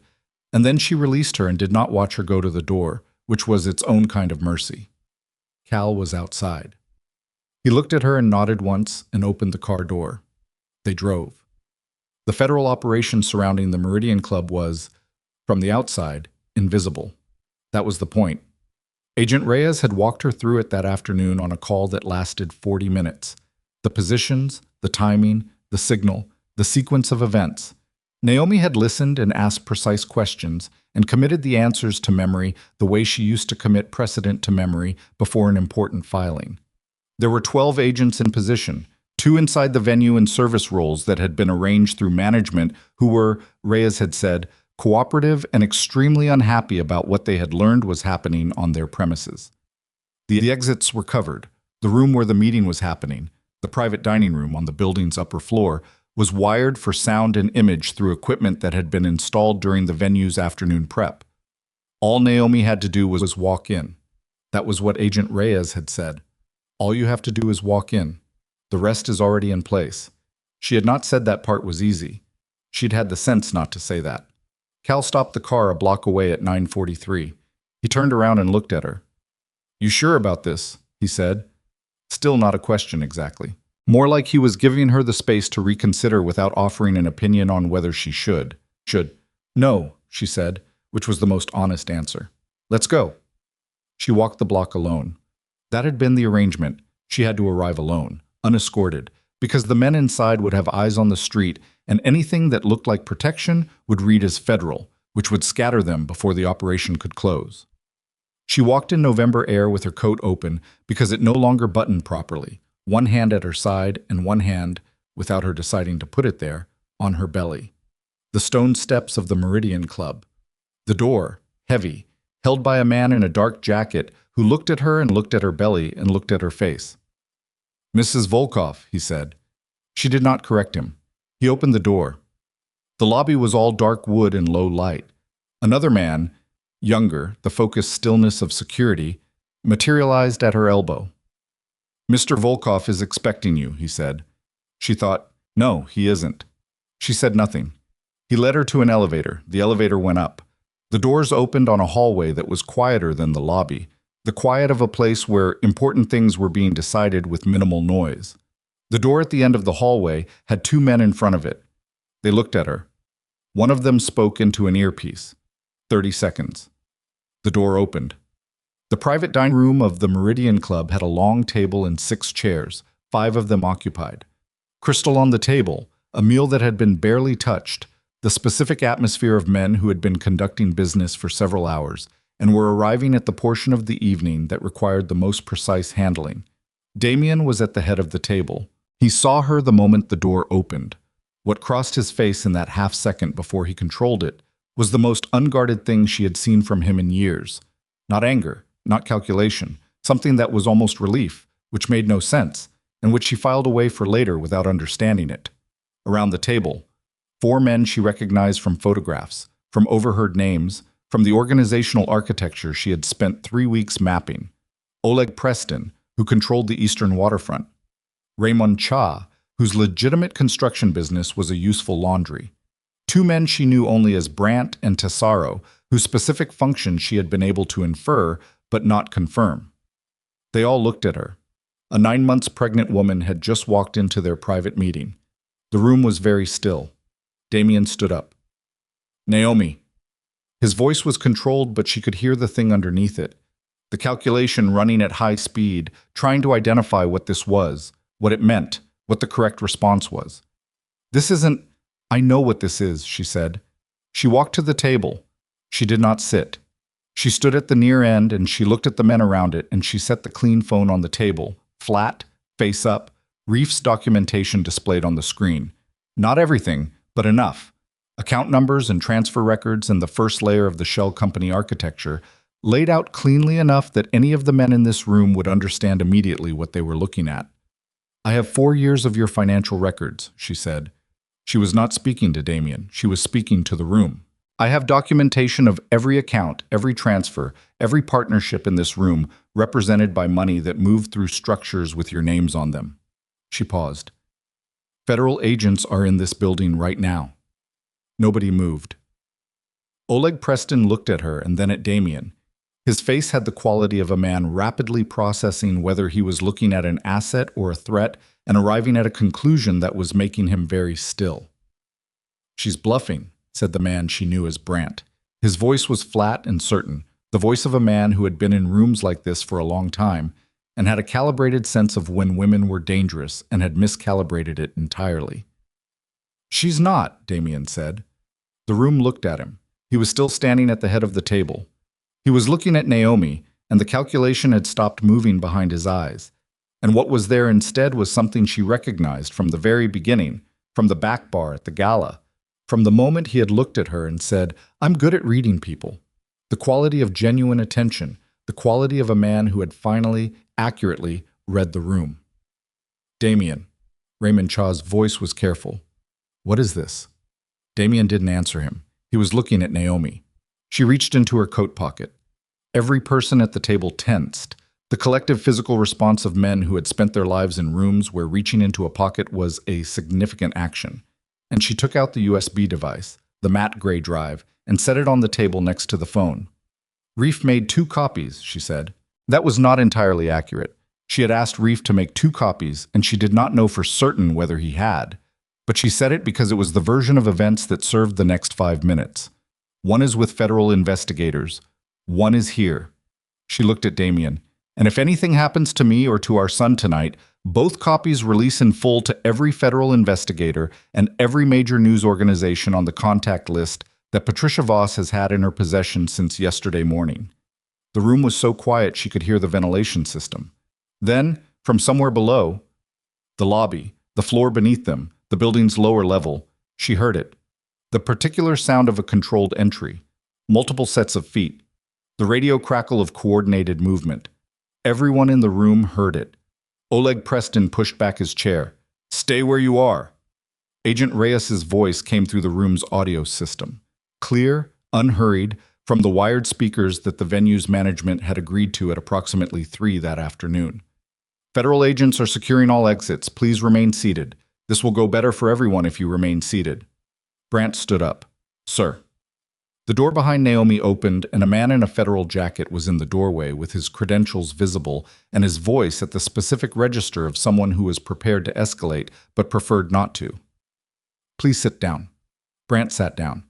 and then she released her and did not watch her go to the door, which was its own kind of mercy. Cal was outside. He looked at her and nodded once and opened the car door. They drove. The federal operation surrounding the Meridian Club was, from the outside, invisible. That was the point. Agent Reyes had walked her through it that afternoon on a call that lasted 40 minutes. The positions, the timing, the signal, the sequence of events. Naomi had listened and asked precise questions and committed the answers to memory the way she used to commit precedent to memory before an important filing. There were 12 agents in position, 2 inside the venue in service roles that had been arranged through management who were, Reyes had said, cooperative and extremely unhappy about what they had learned was happening on their premises. The exits were covered. The room where the meeting was happening, the private dining room on the building's upper floor, was wired for sound and image through equipment that had been installed during the venue's afternoon prep. All Naomi had to do was walk in. That was what Agent Reyes had said. All you have to do is walk in. The rest is already in place. She had not said that part was easy. She'd had the sense not to say that. Cal stopped the car a block away at 9:43. He turned around and looked at her. "You sure about this?" he said. Still not a question exactly. More like he was giving her the space to reconsider without offering an opinion on whether she should. "No," she said, which was the most honest answer. "Let's go." She walked the block alone. That had been the arrangement. She had to arrive alone, unescorted, because the men inside would have eyes on the street, and anything that looked like protection would read as federal, which would scatter them before the operation could close. She walked in November air with her coat open because it no longer buttoned properly, one hand at her side and one hand, without her deciding to put it there, on her belly. The stone steps of the Meridian Club. The door, heavy, held by a man in a dark jacket who looked at her and looked at her belly and looked at her face. "Mrs. Volkov," he said. She did not correct him. He opened the door. The lobby was all dark wood and low light. Another man, younger, the focused stillness of security, materialized at her elbow. "Mr. Volkov is expecting you," he said. She thought, "No, he isn't." She said nothing. He led her to an elevator. The elevator went up. The doors opened on a hallway that was quieter than the lobby, the quiet of a place where important things were being decided with minimal noise. The door at the end of the hallway had two men in front of it. They looked at her. One of them spoke into an earpiece. 30 seconds. The door opened. The private dining room of the Meridian Club had a long table and 6 chairs, 5 of them occupied. Crystal on the table, a meal that had been barely touched, the specific atmosphere of men who had been conducting business for several hours and were arriving at the portion of the evening that required the most precise handling. Damien was at the head of the table. He saw her the moment the door opened. What crossed his face in that half-second before he controlled it was the most unguarded thing she had seen from him in years. Not anger, not calculation, something that was almost relief, which made no sense, and which she filed away for later without understanding it. Around the table, 4 men she recognized from photographs, from overheard names, from the organizational architecture she had spent 3 weeks mapping. Oleg Preston, who controlled the eastern waterfront. Raymond Cha, whose legitimate construction business was a useful laundry. 2 men she knew only as Brandt and Tesaro, whose specific function she had been able to infer but not confirm. They all looked at her. A 9 months pregnant woman had just walked into their private meeting. The room was very still. Damien stood up. "Naomi." His voice was controlled, but she could hear the thing underneath it. The calculation running at high speed, trying to identify what this was, what it meant, what the correct response was. "This isn't... I know what this is," she said. She walked to the table. She did not sit. She stood at the near end and she looked at the men around it and she set the clean phone on the table, flat, face up, Reef's documentation displayed on the screen. Not everything, but enough. Account numbers and transfer records and the first layer of the shell company architecture, laid out cleanly enough that any of the men in this room would understand immediately what they were looking at. "I have 4 years of your financial records," she said. She was not speaking to Damien. She was speaking to the room. "I have documentation of every account, every transfer, every partnership in this room represented by money that moved through structures with your names on them." She paused. "Federal agents are in this building right now." Nobody moved. Oleg Preston looked at her and then at Damien. His face had the quality of a man rapidly processing whether he was looking at an asset or a threat and arriving at a conclusion that was making him very still. "She's bluffing," said the man she knew as Brandt. His voice was flat and certain, the voice of a man who had been in rooms like this for a long time and had a calibrated sense of when women were dangerous and had miscalibrated it entirely. "She's not," Damien said. The room looked at him. He was still standing at the head of the table. He was looking at Naomi, and the calculation had stopped moving behind his eyes. And what was there instead was something she recognized from the very beginning, from the back bar at the gala, from the moment he had looked at her and said, "I'm good at reading people." The quality of genuine attention, the quality of a man who had finally, accurately read the room. "Damien." Raymond Cha's voice was careful. "What is this?" Damien didn't answer him. He was looking at Naomi. She reached into her coat pocket. Every person at the table tensed, the collective physical response of men who had spent their lives in rooms where reaching into a pocket was a significant action. And she took out the USB device, the matte gray drive, and set it on the table next to the phone. "Reef made 2 copies, she said. That was not entirely accurate. She had asked Reef to make 2 copies, and she did not know for certain whether he had. But she said it because it was the version of events that served the next 5 minutes. One is with federal investigators. One is here." She looked at Damien. "And if anything happens to me or to our son tonight, both copies release in full to every federal investigator and every major news organization on the contact list that Patricia Voss has had in her possession since yesterday morning." The room was so quiet she could hear the ventilation system. Then, from somewhere below, the lobby, The floor beneath them, the building's lower level, she heard it. The particular sound of a controlled entry, multiple sets of feet, the radio crackle of coordinated movement. Everyone in the room heard it. Oleg Preston pushed back his chair. "Stay where you are." Agent Reyes's voice came through the room's audio system. Clear, unhurried, from the wired speakers that the venue's management had agreed to at approximately 3 that afternoon. "Federal agents are securing all exits. Please remain seated. This will go better for everyone if you remain seated." Brandt stood up. "Sir." The door behind Naomi opened, and a man in a federal jacket was in the doorway with his credentials visible and his voice at the specific register of someone who was prepared to escalate but preferred not to. "Please sit down." Brandt sat down.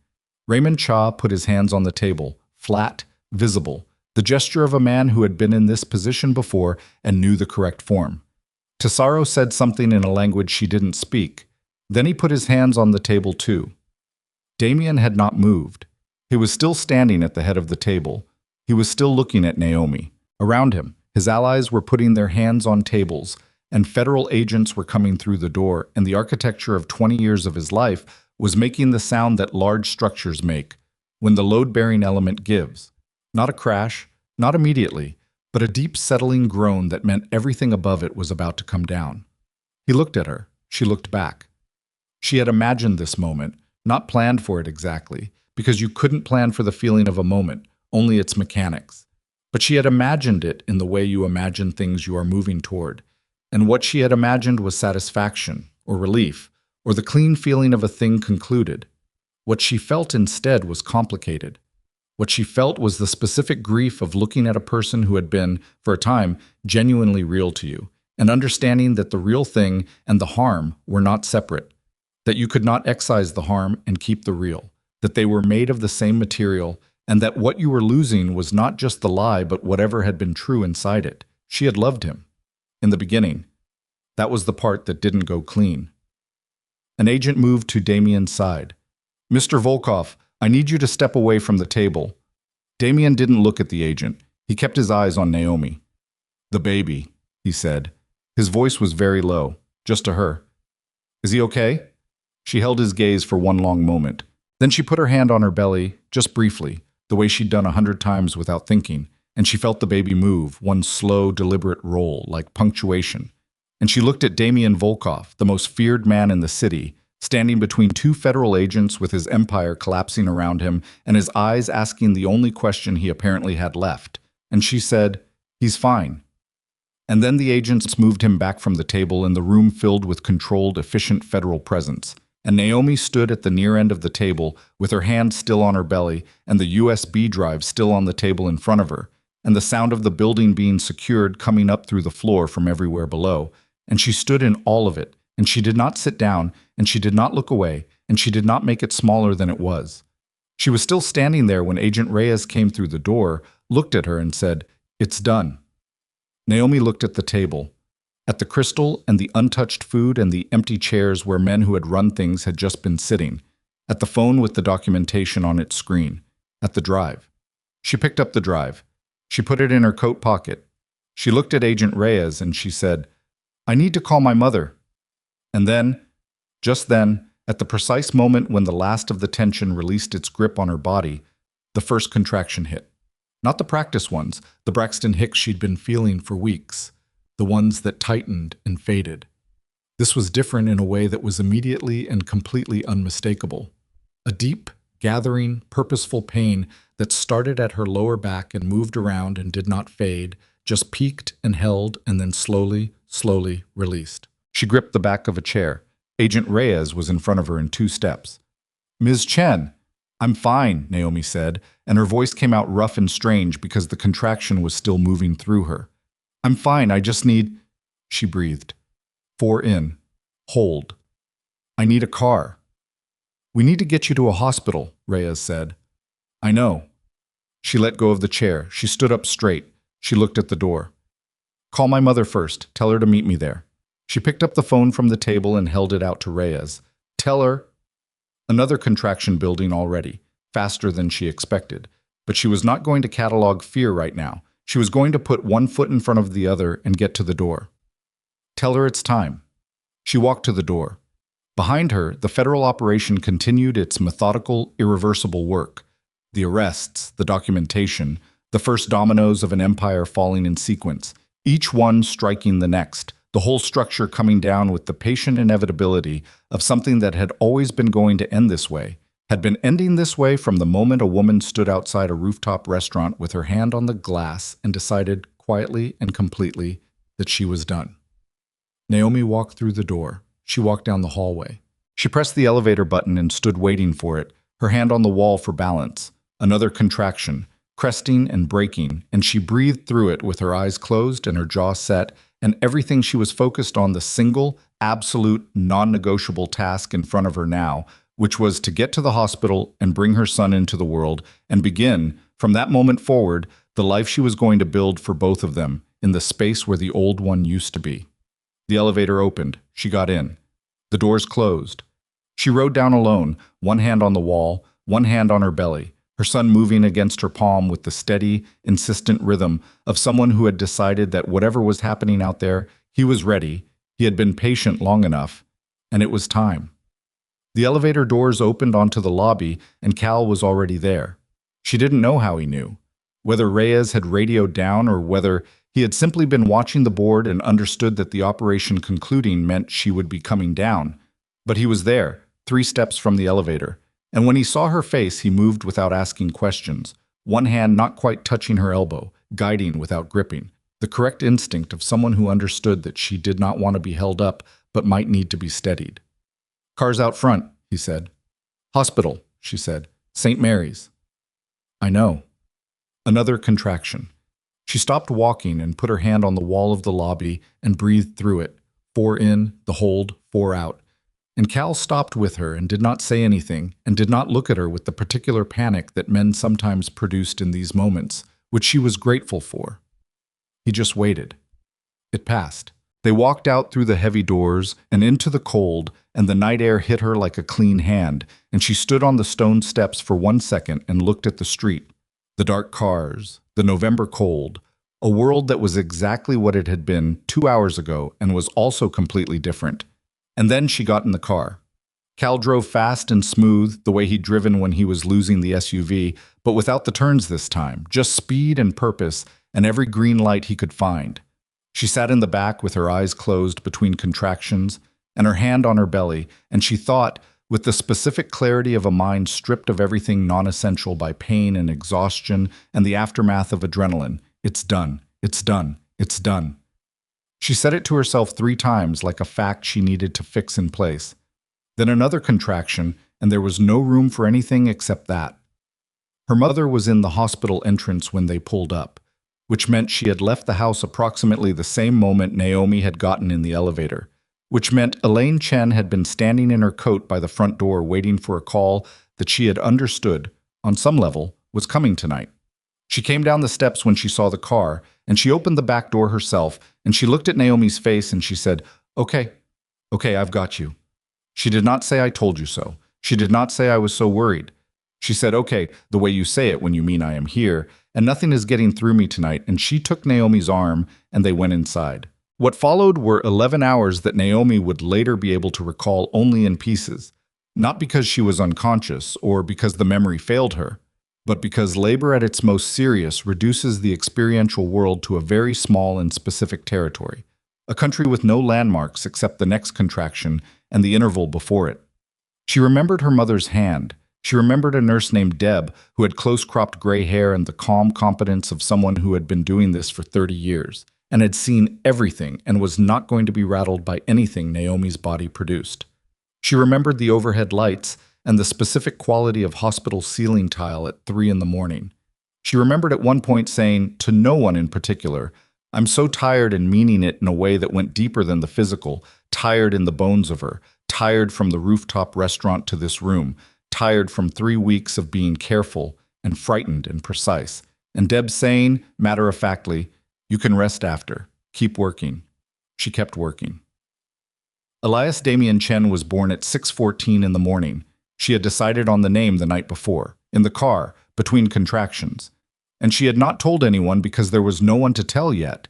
Raymond Cha put his hands on the table, flat, visible, the gesture of a man who had been in this position before and knew the correct form. Tesaro said something in a language she didn't speak. Then he put his hands on the table too. Damien had not moved. He was still standing at the head of the table. He was still looking at Naomi. Around him, his allies were putting their hands on tables, and federal agents were coming through the door, and the architecture of 20 years of his life was making the sound that large structures make when the load-bearing element gives. Not a crash, not immediately, but a deep settling groan that meant everything above it was about to come down. He looked at her. She looked back. She had imagined this moment, not planned for it exactly, because you couldn't plan for the feeling of a moment, only its mechanics. But she had imagined it in the way you imagine things you are moving toward. And what she had imagined was satisfaction, or relief, or the clean feeling of a thing concluded. What she felt instead was complicated. What she felt was the specific grief of looking at a person who had been, for a time, genuinely real to you, and understanding that the real thing and the harm were not separate, that you could not excise the harm and keep the real, that they were made of the same material, and that what you were losing was not just the lie but whatever had been true inside it. She had loved him. In the beginning. That was the part that didn't go clean. An agent moved to Damien's side. "Mr. Volkov, I need you to step away from the table." Damien didn't look at the agent. He kept his eyes on Naomi. "The baby," he said. His voice was very low, just to her. "Is he okay?" She held his gaze for one long moment. Then she put her hand on her belly, just briefly, the way she'd done 100 times without thinking, and she felt the baby move, one slow, deliberate roll, like punctuation. And she looked at Damien Volkov, the most feared man in the city, standing between 2 federal agents with his empire collapsing around him and his eyes asking the only question he apparently had left. And she said, "He's fine." And then the agents moved him back from the table and the room filled with controlled, efficient federal presence. And Naomi stood at the near end of the table with her hand still on her belly and the USB drive still on the table in front of her, and the sound of the building being secured coming up through the floor from everywhere below. And she stood in all of it, and she did not sit down, and she did not look away, and she did not make it smaller than it was. She was still standing there when Agent Reyes came through the door, looked at her and said, "It's done." Naomi looked at the table, at the crystal and the untouched food and the empty chairs where men who had run things had just been sitting, at the phone with the documentation on its screen, at the drive. She picked up the drive. She put it in her coat pocket. She looked at Agent Reyes and she said, "I need to call my mother." And then, just then, at the precise moment when the last of the tension released its grip on her body, the first contraction hit. Not the practice ones, the Braxton Hicks she'd been feeling for weeks. The ones that tightened and faded. This was different in a way that was immediately and completely unmistakable. A deep, gathering, purposeful pain that started at her lower back and moved around and did not fade, just peaked and held and then slowly, slowly released. She gripped the back of a chair. Agent Reyes was in front of her in 2 steps. "Ms. Chen." "I'm fine," Naomi said, and her voice came out rough and strange because the contraction was still moving through her. "I'm fine, I just need—" She breathed. 4 in. Hold. "I need a car." "We need to get you to a hospital," Reyes said. "I know." She let go of the chair. She stood up straight. She looked at the door. "Call my mother first. Tell her to meet me there." She picked up the phone from the table and held it out to Reyes. "Tell her—" Another contraction building already, faster than she expected. But she was not going to catalog fear right now. She was going to put one foot in front of the other and get to the door. "Tell her it's time." She walked to the door. Behind her, the federal operation continued its methodical, irreversible work. The arrests, the documentation, the first dominoes of an empire falling in sequence, each one striking the next, the whole structure coming down with the patient inevitability of something that had always been going to end this way, had been ending this way from the moment a woman stood outside a rooftop restaurant with her hand on the glass and decided, quietly and completely, that she was done. Naomi walked through the door. She walked down the hallway. She pressed the elevator button and stood waiting for it, her hand on the wall for balance. Another contraction, cresting and breaking, and she breathed through it with her eyes closed and her jaw set, and everything she was focused on the single, absolute, non-negotiable task in front of her now, which was to get to the hospital and bring her son into the world and begin, from that moment forward, the life she was going to build for both of them in the space where the old one used to be. The elevator opened. She got in. The doors closed. She rode down alone, one hand on the wall, one hand on her belly, her son moving against her palm with the steady, insistent rhythm of someone who had decided that whatever was happening out there, he was ready, he had been patient long enough, and it was time. The elevator doors opened onto the lobby, and Cal was already there. She didn't know how he knew, whether Reyes had radioed down or whether he had simply been watching the board and understood that the operation concluding meant she would be coming down. But he was there, 3 steps from the elevator, and when he saw her face, he moved without asking questions, one hand not quite touching her elbow, guiding without gripping, the correct instinct of someone who understood that she did not want to be held up but might need to be steadied. "Car's out front," he said. "Hospital," she said. "St. Mary's." "I know." Another contraction. She stopped walking and put her hand on the wall of the lobby and breathed through it, 4 in, the hold, 4 out. And Cal stopped with her and did not say anything and did not look at her with the particular panic that men sometimes produced in these moments, which she was grateful for. He just waited. It passed. They walked out through the heavy doors and into the cold, and the night air hit her like a clean hand, and she stood on the stone steps for 1 second and looked at the street. The dark cars, the November cold, a world that was exactly what it had been 2 hours ago and was also completely different. And then she got in the car. Cal drove fast and smooth, the way he'd driven when he was losing the SUV, but without the turns this time, just speed and purpose and every green light he could find. She sat in the back with her eyes closed between contractions and her hand on her belly, and she thought, with the specific clarity of a mind stripped of everything non-essential by pain and exhaustion and the aftermath of adrenaline, "It's done, it's done, it's done." She said it to herself 3 times like a fact she needed to fix in place. Then another contraction, and there was no room for anything except that. Her mother was in the hospital entrance when they pulled up, which meant she had left the house approximately the same moment Naomi had gotten in the elevator, which meant Elaine Chen had been standing in her coat by the front door waiting for a call that she had understood, on some level, was coming tonight. She came down the steps when she saw the car, and she opened the back door herself, and she looked at Naomi's face and she said, "Okay, I've got you." She did not say, "I told you so." She did not say, "I was so worried." She said, "Okay, the way you say it when you mean I am here, and nothing is getting through me tonight," and she took Naomi's arm, and they went inside. What followed were 11 hours that Naomi would later be able to recall only in pieces, not because she was unconscious or because the memory failed her, but because labor at its most serious reduces the experiential world to a very small and specific territory, a country with no landmarks except the next contraction and the interval before it. She remembered her mother's hand. She remembered a nurse named Deb who had close-cropped gray hair and the calm competence of someone who had been doing this for 30 years. And had seen everything and was not going to be rattled by anything Naomi's body produced. She remembered the overhead lights and the specific quality of hospital ceiling tile at 3 in the morning. She remembered at one point saying, to no one in particular, "I'm so tired," and meaning it in a way that went deeper than the physical, tired in the bones of her, tired from the rooftop restaurant to this room, tired from 3 weeks of being careful and frightened and precise. And Deb saying, matter-of-factly, "You can rest after. Keep working." She kept working. Elias Damien Chen was born at 6:14 in the morning. She had decided on the name the night before, in the car, between contractions. And she had not told anyone because there was no one to tell yet.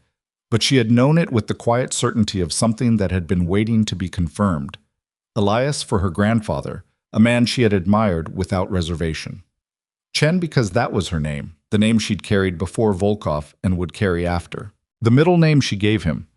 but she had known it with the quiet certainty of something that had been waiting to be confirmed. Elias for her grandfather, a man she had admired without reservation. Chen because that was her name, the name she'd carried before Volkov and would carry after. The middle name she gave him,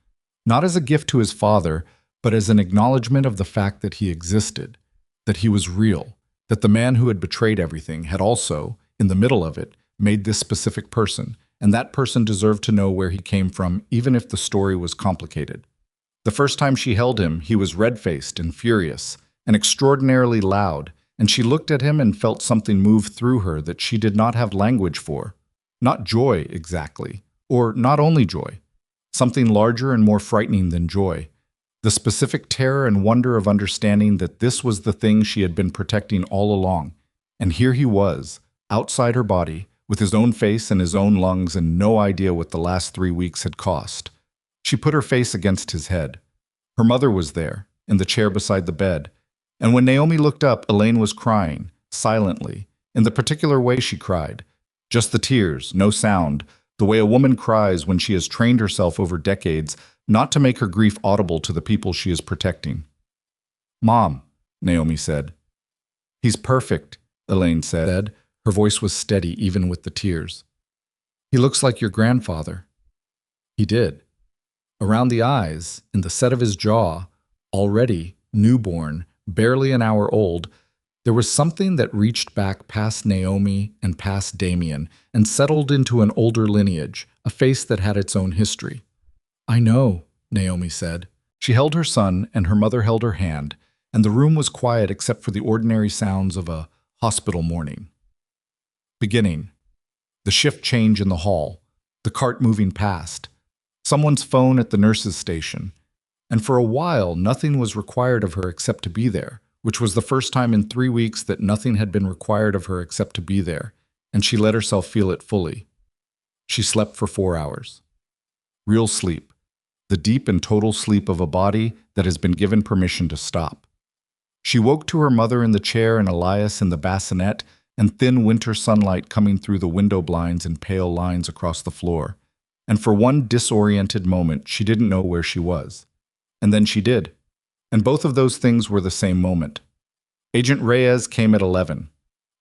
not as a gift to his father, but as an acknowledgement of the fact that he existed, that he was real, that the man who had betrayed everything had also, in the middle of it, made this specific person, and that person deserved to know where he came from, even if the story was complicated. The first time she held him, he was red-faced and furious, and extraordinarily loud, and she looked at him and felt something move through her that she did not have language for. Not joy, exactly, or not only joy. Something larger and more frightening than joy. The specific terror and wonder of understanding that this was the thing she had been protecting all along. And here he was, outside her body, with his own face and his own lungs and no idea what the last 3 weeks had cost. She put her face against his head. Her mother was there, in the chair beside the bed. And when Naomi looked up, Elaine was crying, silently, in the particular way she cried. Just the tears, no sound, the way a woman cries when she has trained herself over decades not to make her grief audible to the people she is protecting. "Mom," Naomi said. "He's perfect," Elaine said. Her voice was steady even with the tears. "He looks like your grandfather." He did. Around the eyes, in the set of his jaw, already newborn, barely an hour old, there was something that reached back past Naomi and past Damien and settled into an older lineage, a face that had its own history. "I know," Naomi said. She held her son and her mother held her hand, and the room was quiet except for the ordinary sounds of a hospital morning. Beginning. The shift change in the hall, the cart moving past, someone's phone at the nurse's station, and for a while nothing was required of her except to be there, which was the first time in 3 weeks that nothing had been required of her except to be there, and she let herself feel it fully. She slept for 4 hours. Real sleep, the deep and total sleep of a body that has been given permission to stop. She woke to her mother in the chair and Elias in the bassinet and thin winter sunlight coming through the window blinds in pale lines across the floor. And for one disoriented moment, she didn't know where she was. And then she did. And both of those things were the same moment. Agent Reyes came at 11.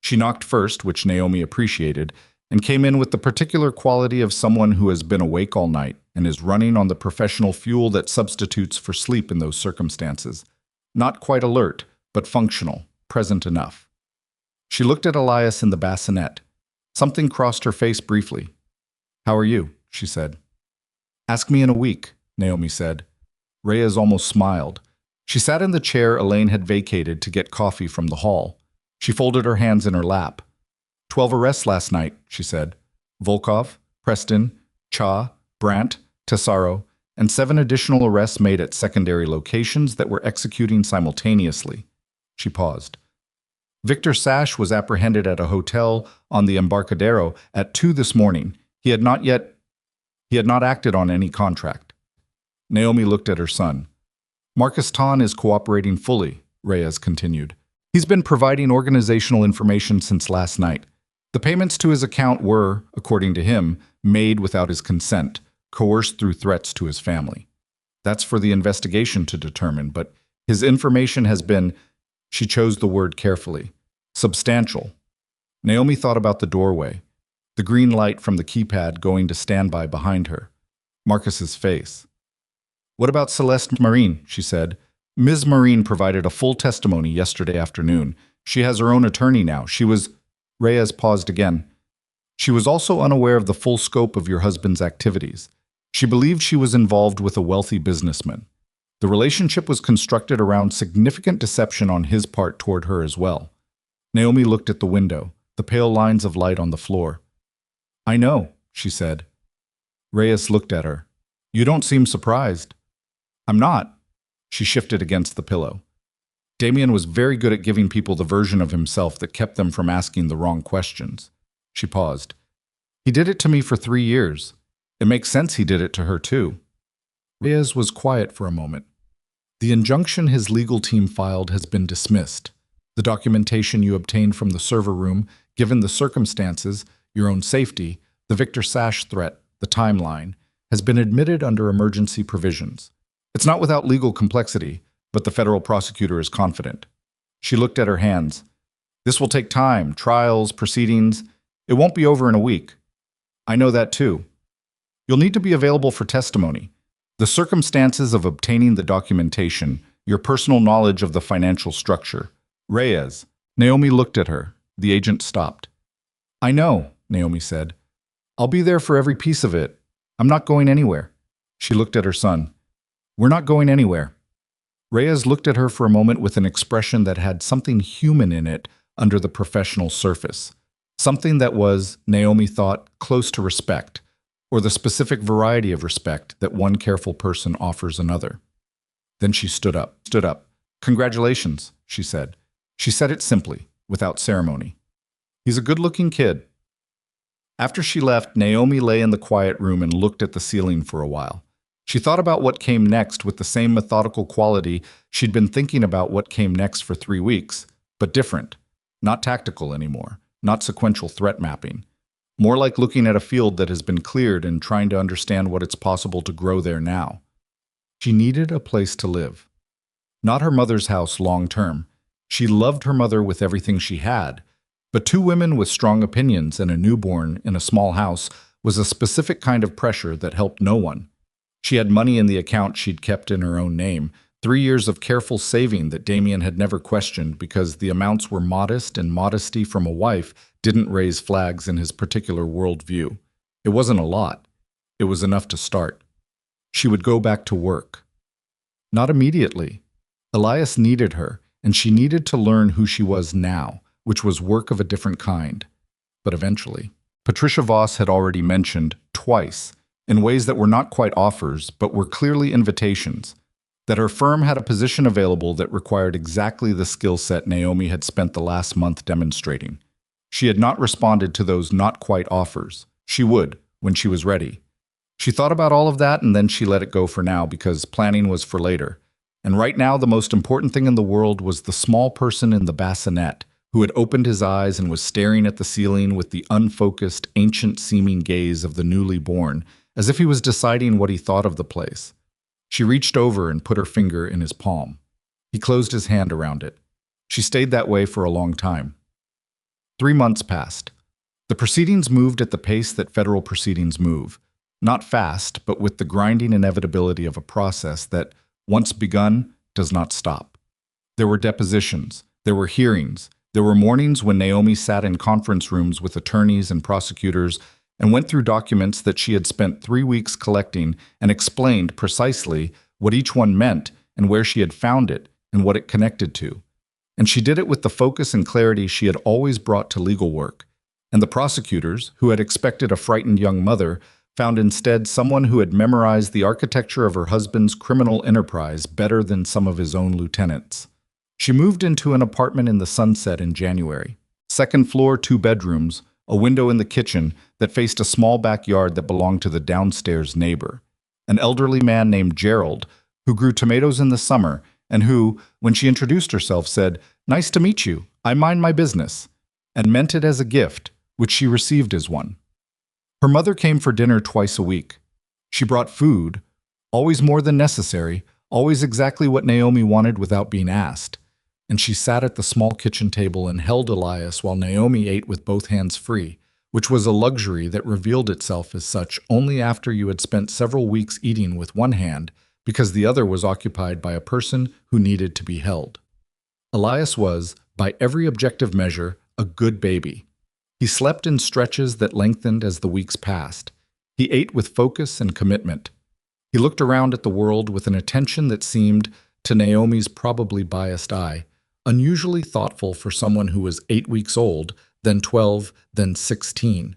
She knocked first, which Naomi appreciated, and came in with the particular quality of someone who has been awake all night and is running on the professional fuel that substitutes for sleep in those circumstances. Not quite alert, but functional, present enough. She looked at Elias in the bassinet. Something crossed her face briefly. "How are you?" she said. "Ask me in a week," Naomi said. Reyes almost smiled. She sat in the chair Elaine had vacated to get coffee from the hall. She folded her hands in her lap. 12 arrests last night, she said. Volkov, Preston, Cha, Brandt, Tesaro, and 7 additional arrests made at secondary locations that were executing simultaneously. She paused. Victor Sash was apprehended at a hotel on the Embarcadero at 2 this morning. He had not acted on any contract. Naomi looked at her son. Marcus Tan is cooperating fully, Reyes continued. He's been providing organizational information since last night. The payments to his account were, according to him, made without his consent, coerced through threats to his family. That's for the investigation to determine, but his information has been, she chose the word carefully, substantial. Naomi thought about the doorway, the green light from the keypad going to standby behind her, Marcus's face. What about Celeste Marine, she said. Ms. Marine provided a full testimony yesterday afternoon. She has her own attorney now. Reyes paused again. She was also unaware of the full scope of your husband's activities. She believed she was involved with a wealthy businessman. The relationship was constructed around significant deception on his part toward her as well. Naomi looked at the window, the pale lines of light on the floor. I know, she said. Reyes looked at her. You don't seem surprised. I'm not. She shifted against the pillow. Damien was very good at giving people the version of himself that kept them from asking the wrong questions. She paused. He did it to me for 3 years. It makes sense he did it to her too. Reyes was quiet for a moment. The injunction his legal team filed has been dismissed. The documentation you obtained from the server room, given the circumstances, your own safety, the Victor Sash threat, the timeline, has been admitted under emergency provisions. It's not without legal complexity, but the federal prosecutor is confident. She looked at her hands. This will take time, trials, proceedings. It won't be over in a week. I know that too. You'll need to be available for testimony. The circumstances of obtaining the documentation, your personal knowledge of the financial structure. Reyes. Naomi looked at her. The agent stopped. I know, Naomi said. I'll be there for every piece of it. I'm not going anywhere. She looked at her son. We're not going anywhere. Reyes looked at her for a moment with an expression that had something human in it under the professional surface. Something that was, Naomi thought, close to respect, or the specific variety of respect that one careful person offers another. Then she stood up. Congratulations, she said. She said it simply, without ceremony. He's a good-looking kid. After she left, Naomi lay in the quiet room and looked at the ceiling for a while. She thought about what came next with the same methodical quality she'd been thinking about what came next for 3 weeks, but different. Not tactical anymore, not sequential threat mapping. More like looking at a field that has been cleared and trying to understand what it's possible to grow there now. She needed a place to live. Not her mother's house long-term. She loved her mother with everything she had, but 2 women with strong opinions and a newborn in a small house was a specific kind of pressure that helped no one. She had money in the account she'd kept in her own name, 3 years of careful saving that Damien had never questioned because the amounts were modest and modesty from a wife didn't raise flags in his particular worldview. It wasn't a lot. It was enough to start. She would go back to work. Not immediately. Elias needed her, and she needed to learn who she was now, which was work of a different kind. But eventually. Patricia Voss had already mentioned, twice, in ways that were not quite offers, but were clearly invitations, that her firm had a position available that required exactly the skill set Naomi had spent the last month demonstrating. She had not responded to those not quite offers. She would, when she was ready. She thought about all of that and then she let it go for now because planning was for later. And right now the most important thing in the world was the small person in the bassinet who had opened his eyes and was staring at the ceiling with the unfocused, ancient-seeming gaze of the newly born, as if he was deciding what he thought of the place. She reached over and put her finger in his palm. He closed his hand around it. She stayed that way for a long time. 3 months passed. The proceedings moved at the pace that federal proceedings move. Not fast, but with the grinding inevitability of a process that, once begun, does not stop. There were depositions. There were hearings. There were mornings when Naomi sat in conference rooms with attorneys and prosecutors and went through documents that she had spent 3 weeks collecting and explained precisely what each one meant and where she had found it and what it connected to. And she did it with the focus and clarity she had always brought to legal work. And the prosecutors, who had expected a frightened young mother, found instead someone who had memorized the architecture of her husband's criminal enterprise better than some of his own lieutenants. She moved into an apartment in the Sunset in January. 2nd floor, 2 bedrooms, a window in the kitchen that faced a small backyard that belonged to the downstairs neighbor. An elderly man named Gerald, who grew tomatoes in the summer and who, when she introduced herself, said, "Nice to meet you, I mind my business," and meant it as a gift, which she received as one. Her mother came for dinner twice a week. She brought food, always more than necessary, always exactly what Naomi wanted without being asked. And she sat at the small kitchen table and held Elias while Naomi ate with both hands free, which was a luxury that revealed itself as such only after you had spent several weeks eating with one hand because the other was occupied by a person who needed to be held. Elias was, by every objective measure, a good baby. He slept in stretches that lengthened as the weeks passed. He ate with focus and commitment. He looked around at the world with an attention that seemed, to Naomi's probably biased eye, unusually thoughtful for someone who was 8 weeks old, then 12, then 16.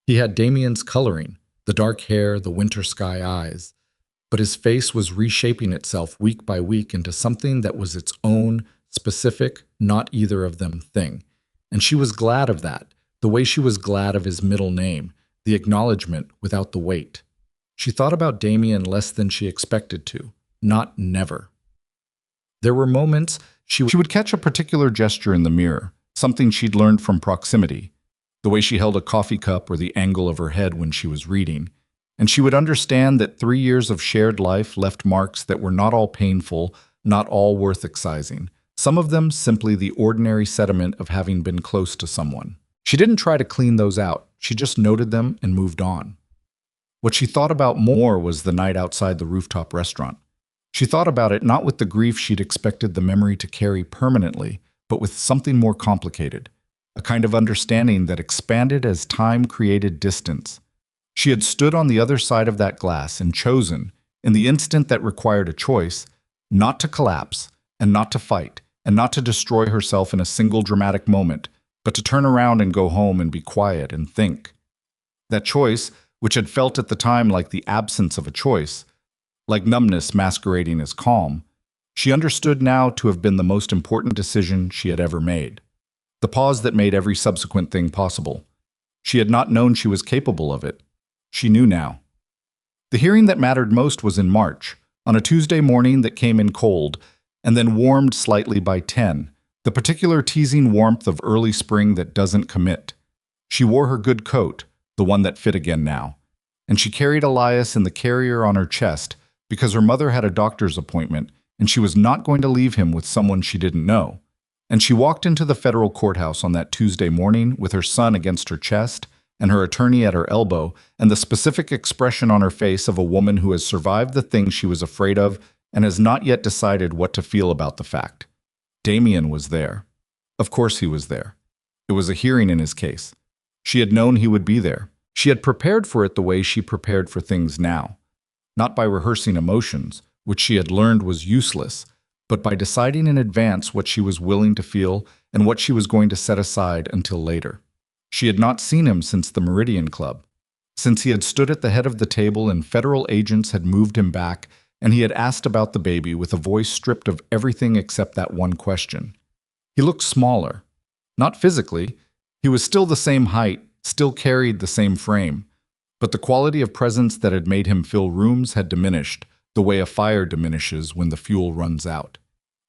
He had Damien's coloring, the dark hair, the winter sky eyes, but his face was reshaping itself week by week into something that was its own, specific, not either of them thing. And she was glad of that, the way she was glad of his middle name, the acknowledgement without the weight. She thought about Damien less than she expected to, not never. There were moments she would catch a particular gesture in the mirror, something she'd learned from proximity, the way she held a coffee cup or the angle of her head when she was reading, and she would understand that 3 years of shared life left marks that were not all painful, not all worth excising. Some of them simply the ordinary sediment of having been close to someone. She didn't try to clean those out. She just noted them and moved on. What she thought about more was the night outside the rooftop restaurant. She thought about it not with the grief she'd expected the memory to carry permanently, but with something more complicated, a kind of understanding that expanded as time created distance. She had stood on the other side of that glass and chosen, in the instant that required a choice, not to collapse, and not to fight, and not to destroy herself in a single dramatic moment, but to turn around and go home and be quiet and think. That choice, which had felt at the time like the absence of a choice, like numbness masquerading as calm, she understood now to have been the most important decision she had ever made. The pause that made every subsequent thing possible. She had not known she was capable of it. She knew now. The hearing that mattered most was in March, on a Tuesday morning that came in cold, and then warmed slightly by 10, the particular teasing warmth of early spring that doesn't commit. She wore her good coat, the one that fit again now, and she carried Elias in the carrier on her chest because her mother had a doctor's appointment and she was not going to leave him with someone she didn't know. And she walked into the federal courthouse on that Tuesday morning with her son against her chest and her attorney at her elbow, and the specific expression on her face of a woman who has survived the thing she was afraid of and has not yet decided what to feel about the fact. Damien was there. Of course he was there. It was a hearing in his case. She had known he would be there. She had prepared for it the way she prepared for things now. Not by rehearsing emotions, which she had learned was useless, but by deciding in advance what she was willing to feel and what she was going to set aside until later. She had not seen him since the Meridian Club, since he had stood at the head of the table and federal agents had moved him back, and he had asked about the baby with a voice stripped of everything except that one question. He looked smaller. Not physically. He was still the same height, still carried the same frame, but the quality of presence that had made him fill rooms had diminished, the way a fire diminishes when the fuel runs out.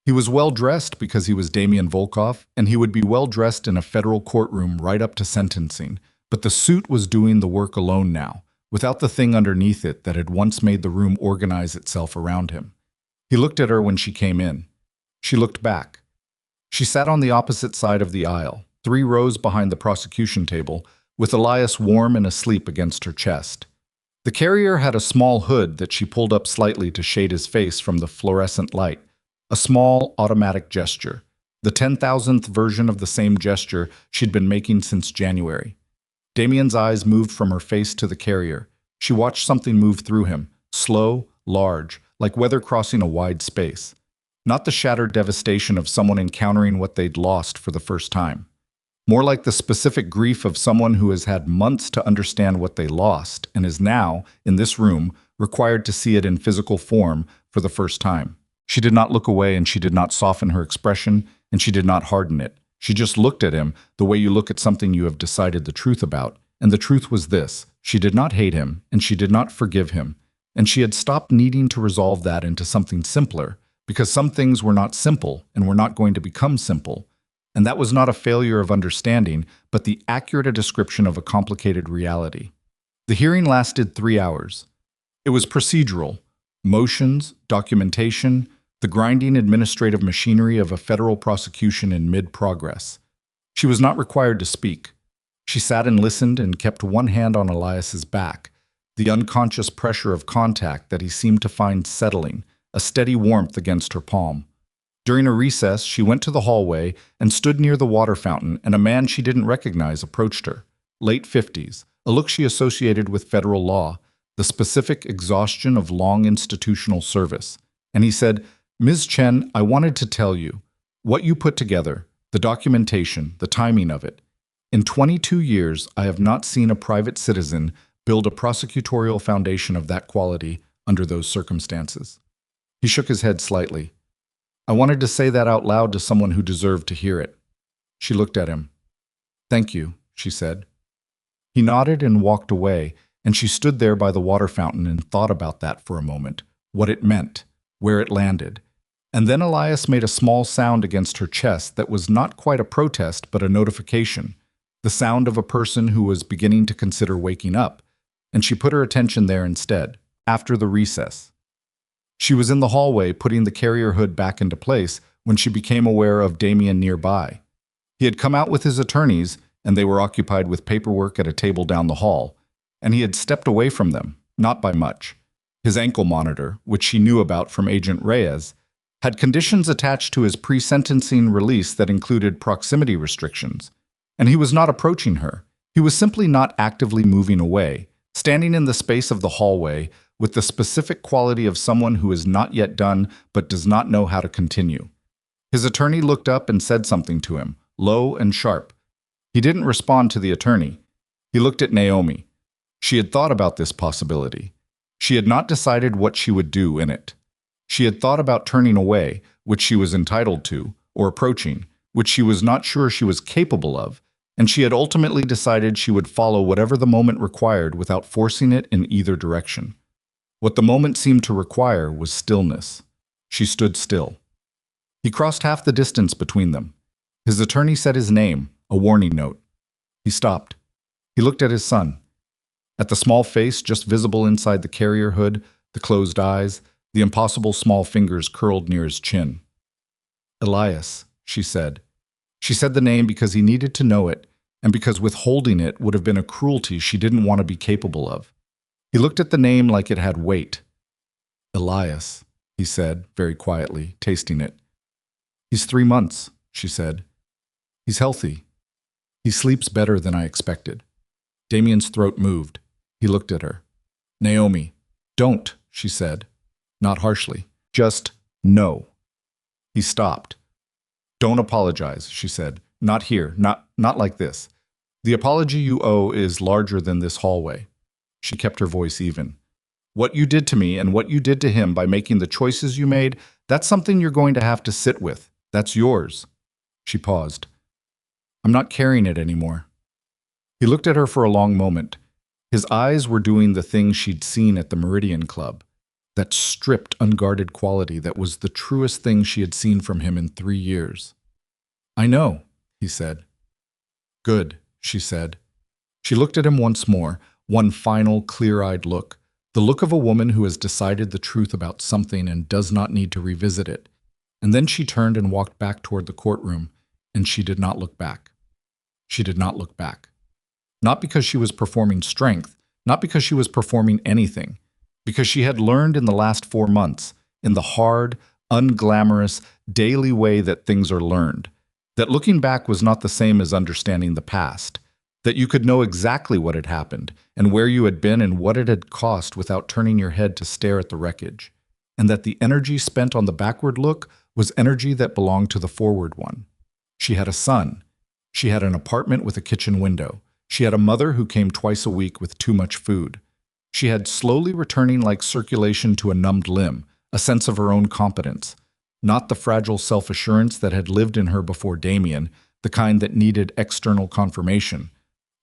He was well-dressed because he was Damien Volkov, and he would be well-dressed in a federal courtroom right up to sentencing, but the suit was doing the work alone now, without the thing underneath it that had once made the room organize itself around him. He looked at her when she came in. She looked back. She sat on the opposite side of the aisle, 3 rows behind the prosecution table, with Elias warm and asleep against her chest. The carrier had a small hood that she pulled up slightly to shade his face from the fluorescent light, a small, automatic gesture, the 10,000th version of the same gesture she'd been making since January. Damien's eyes moved from her face to the carrier. She watched something move through him, slow, large, like weather crossing a wide space. Not the shattered devastation of someone encountering what they'd lost for the first time. More like the specific grief of someone who has had months to understand what they lost and is now, in this room, required to see it in physical form for the first time. She did not look away, and she did not soften her expression, and she did not harden it. She just looked at him the way you look at something you have decided the truth about. And the truth was this: she did not hate him, and she did not forgive him. And she had stopped needing to resolve that into something simpler, because some things were not simple and were not going to become simple. And that was not a failure of understanding, but the accurate description of a complicated reality. The hearing lasted 3 hours. It was procedural. Motions, documentation, the grinding administrative machinery of a federal prosecution in mid-progress. She was not required to speak. She sat and listened and kept one hand on Elias's back, the unconscious pressure of contact that he seemed to find settling, a steady warmth against her palm. During a recess, she went to the hallway and stood near the water fountain, and a man she didn't recognize approached her. Late 50s, a look she associated with federal law, the specific exhaustion of long institutional service. And he said, "Ms. Chen, I wanted to tell you, what you put together, the documentation, the timing of it. In 22 years, I have not seen a private citizen build a prosecutorial foundation of that quality under those circumstances." He shook his head slightly. "I wanted to say that out loud to someone who deserved to hear it." She looked at him. "Thank you," she said. He nodded and walked away, and she stood there by the water fountain and thought about that for a moment, what it meant, where it landed. And then Elias made a small sound against her chest that was not quite a protest but a notification, the sound of a person who was beginning to consider waking up, and she put her attention there instead, after the recess. She was in the hallway putting the carrier hood back into place when she became aware of Damien nearby. He had come out with his attorneys, and they were occupied with paperwork at a table down the hall, and he had stepped away from them, not by much. His ankle monitor, which she knew about from Agent Reyes, had conditions attached to his pre-sentencing release that included proximity restrictions, and he was not approaching her. He was simply not actively moving away, standing in the space of the hallway with the specific quality of someone who is not yet done but does not know how to continue. His attorney looked up and said something to him, low and sharp. He didn't respond to the attorney. He looked at Naomi. She had thought about this possibility. She had not decided what she would do in it. She had thought about turning away, which she was entitled to, or approaching, which she was not sure she was capable of, and she had ultimately decided she would follow whatever the moment required without forcing it in either direction. What the moment seemed to require was stillness. She stood still. He crossed half the distance between them. His attorney said his name, a warning note. He stopped. He looked at his son. At the small face just visible inside the carrier hood, the closed eyes, the impossible small fingers curled near his chin. Elias, she said. She said the name because he needed to know it, and because withholding it would have been a cruelty she didn't want to be capable of. He looked at the name like it had weight. Elias, he said, very quietly, tasting it. He's 3 months, she said. He's healthy. He sleeps better than I expected. Damien's throat moved. He looked at her. Naomi, don't, she said. Not harshly. Just no. He stopped. Don't apologize, she said. Not here, not like this. The apology you owe is larger than this hallway. She kept her voice even. What you did to me and what you did to him by making the choices you made, that's something you're going to have to sit with. That's yours. She paused. I'm not carrying it anymore. He looked at her for a long moment. His eyes were doing the thing she'd seen at the Meridian Club. That stripped, unguarded quality that was the truest thing she had seen from him in 3 years. I know, he said. Good, she said. She looked at him once more, one final, clear-eyed look, the look of a woman who has decided the truth about something and does not need to revisit it. And then she turned and walked back toward the courtroom, and she did not look back. She did not look back. Not because she was performing strength, not because she was performing anything, because she had learned in the last 4 months, in the hard, unglamorous, daily way that things are learned, that looking back was not the same as understanding the past, that you could know exactly what had happened and where you had been and what it had cost without turning your head to stare at the wreckage, and that the energy spent on the backward look was energy that belonged to the forward one. She had a son. She had an apartment with a kitchen window. She had a mother who came twice a week with too much food. She had slowly returning like circulation to a numbed limb, a sense of her own competence, not the fragile self-assurance that had lived in her before Damien, the kind that needed external confirmation,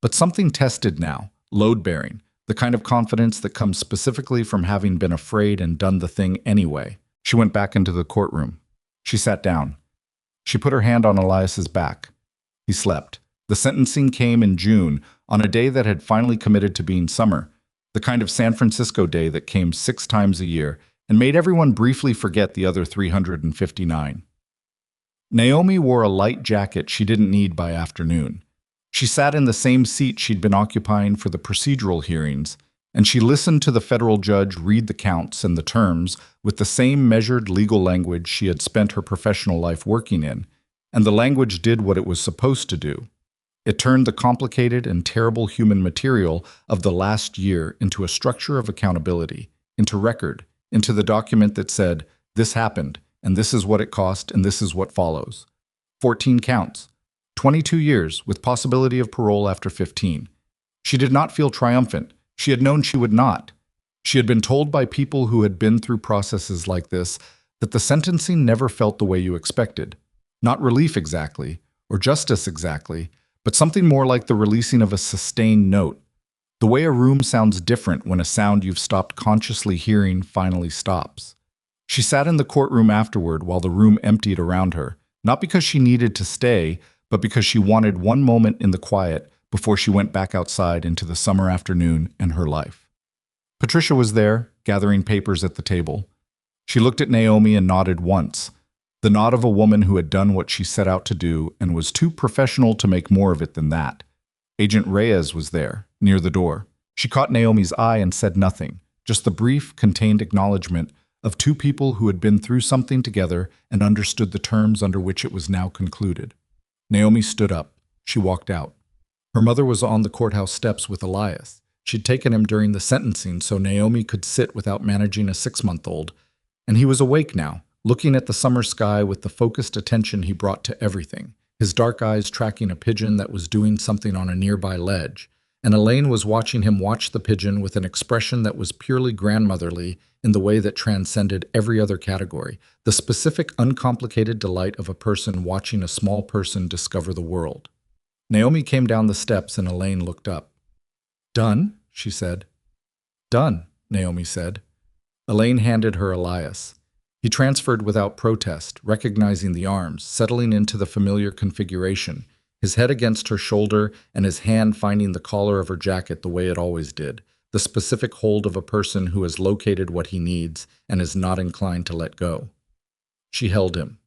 but something tested now, load-bearing, the kind of confidence that comes specifically from having been afraid and done the thing anyway. She went back into the courtroom. She sat down. She put her hand on Elias's back. He slept. The sentencing came in June, on a day that had finally committed to being summer, the kind of San Francisco day that came 6 times a year and made everyone briefly forget the other 359. Naomi wore a light jacket she didn't need by afternoon. She sat in the same seat she'd been occupying for the procedural hearings, and she listened to the federal judge read the counts and the terms with the same measured legal language she had spent her professional life working in, and the language did what it was supposed to do. It turned the complicated and terrible human material of the last year into a structure of accountability, into record, into the document that said, this happened, and this is what it cost, and this is what follows. 14 counts. 22 years, with possibility of parole after 15. She did not feel triumphant. She had known she would not. She had been told by people who had been through processes like this that the sentencing never felt the way you expected. Not relief exactly, or justice exactly, but something more like the releasing of a sustained note. The way a room sounds different when a sound you've stopped consciously hearing finally stops. She sat in the courtroom afterward while the room emptied around her, not because she needed to stay, but because she wanted one moment in the quiet before she went back outside into the summer afternoon and her life. Patricia was there, gathering papers at the table. She looked at Naomi and nodded once, the nod of a woman who had done what she set out to do and was too professional to make more of it than that. Agent Reyes was there, near the door. She caught Naomi's eye and said nothing, just the brief, contained acknowledgement of two people who had been through something together and understood the terms under which it was now concluded. Naomi stood up. She walked out. Her mother was on the courthouse steps with Elias. She'd taken him during the sentencing so Naomi could sit without managing a 6-month-old, and he was awake now, looking at the summer sky with the focused attention he brought to everything, his dark eyes tracking a pigeon that was doing something on a nearby ledge, and Elaine was watching him watch the pigeon with an expression that was purely grandmotherly in the way that transcended every other category, the specific, uncomplicated delight of a person watching a small person discover the world. Naomi came down the steps and Elaine looked up. "Done?" she said. "Done," Naomi said. Elaine handed her Elias. He transferred without protest, recognizing the arms, settling into the familiar configuration, his head against her shoulder and his hand finding the collar of her jacket the way it always did, the specific hold of a person who has located what he needs and is not inclined to let go. She held him.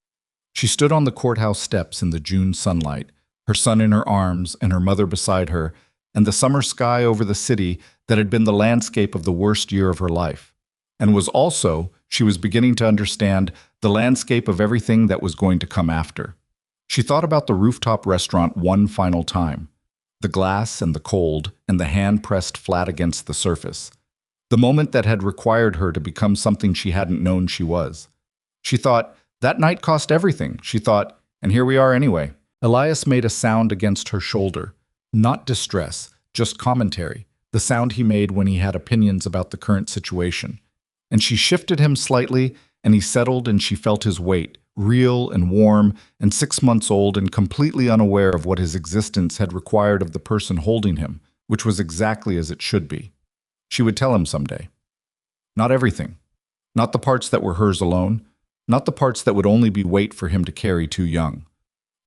She stood on the courthouse steps in the June sunlight, her son in her arms and her mother beside her, and the summer sky over the city that had been the landscape of the worst year of her life, and was also, she was beginning to understand, the landscape of everything that was going to come after. She thought about the rooftop restaurant one final time, the glass and the cold and the hand pressed flat against the surface, the moment that had required her to become something she hadn't known she was. She thought, that night cost everything, she thought, and here we are anyway. Elias made a sound against her shoulder, not distress, just commentary, the sound he made when he had opinions about the current situation. And she shifted him slightly, and he settled and she felt his weight, real and warm and 6 months old and completely unaware of what his existence had required of the person holding him, which was exactly as it should be. She would tell him someday. Not everything. Not the parts that were hers alone. Not the parts that would only be weight for him to carry too young.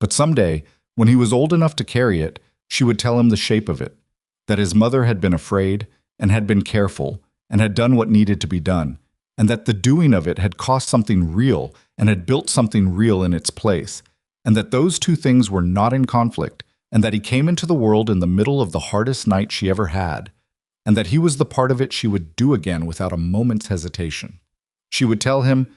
But someday, when he was old enough to carry it, she would tell him the shape of it, that his mother had been afraid and had been careful and had done what needed to be done, and that the doing of it had cost something real and had built something real in its place, and that those two things were not in conflict, and that he came into the world in the middle of the hardest night she ever had, and that he was the part of it she would do again without a moment's hesitation. She would tell him,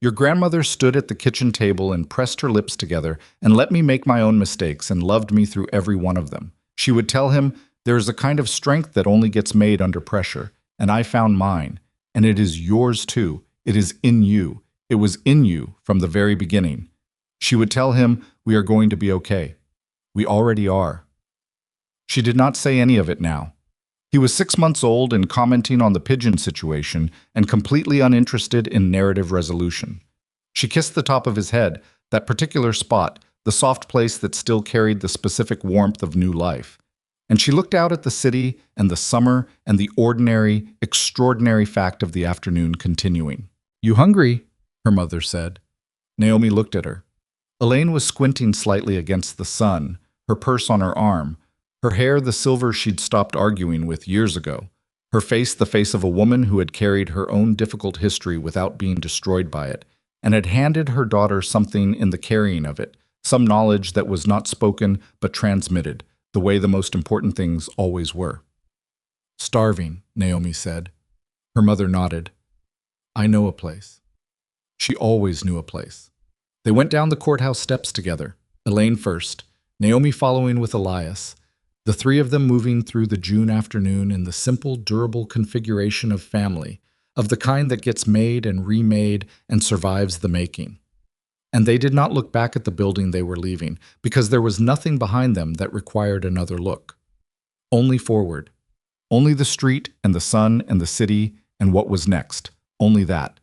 "Your grandmother stood at the kitchen table and pressed her lips together and let me make my own mistakes and loved me through every one of them." She would tell him, "There is a kind of strength that only gets made under pressure, and I found mine, and it is yours too. It is in you. It was in you from the very beginning." She would tell him, "We are going to be okay. We already are." She did not say any of it now. He was 6 months old and commenting on the pigeon situation and completely uninterested in narrative resolution. She kissed the top of his head, that particular spot, the soft place that still carried the specific warmth of new life. And she looked out at the city and the summer and the ordinary, extraordinary fact of the afternoon continuing. "You hungry?" her mother said. Naomi looked at her. Elaine was squinting slightly against the sun, her purse on her arm, her hair the silver she'd stopped arguing with years ago, her face the face of a woman who had carried her own difficult history without being destroyed by it, and had handed her daughter something in the carrying of it, some knowledge that was not spoken but transmitted, the way the most important things always were. "Starving," Naomi said. Her mother nodded. "I know a place." She always knew a place. They went down the courthouse steps together, Elaine first, Naomi following with Elias, the three of them moving through the June afternoon in the simple, durable configuration of family, of the kind that gets made and remade and survives the making. And they did not look back at the building they were leaving, because there was nothing behind them that required another look. Only forward. Only the street and the sun and the city and what was next. Only that.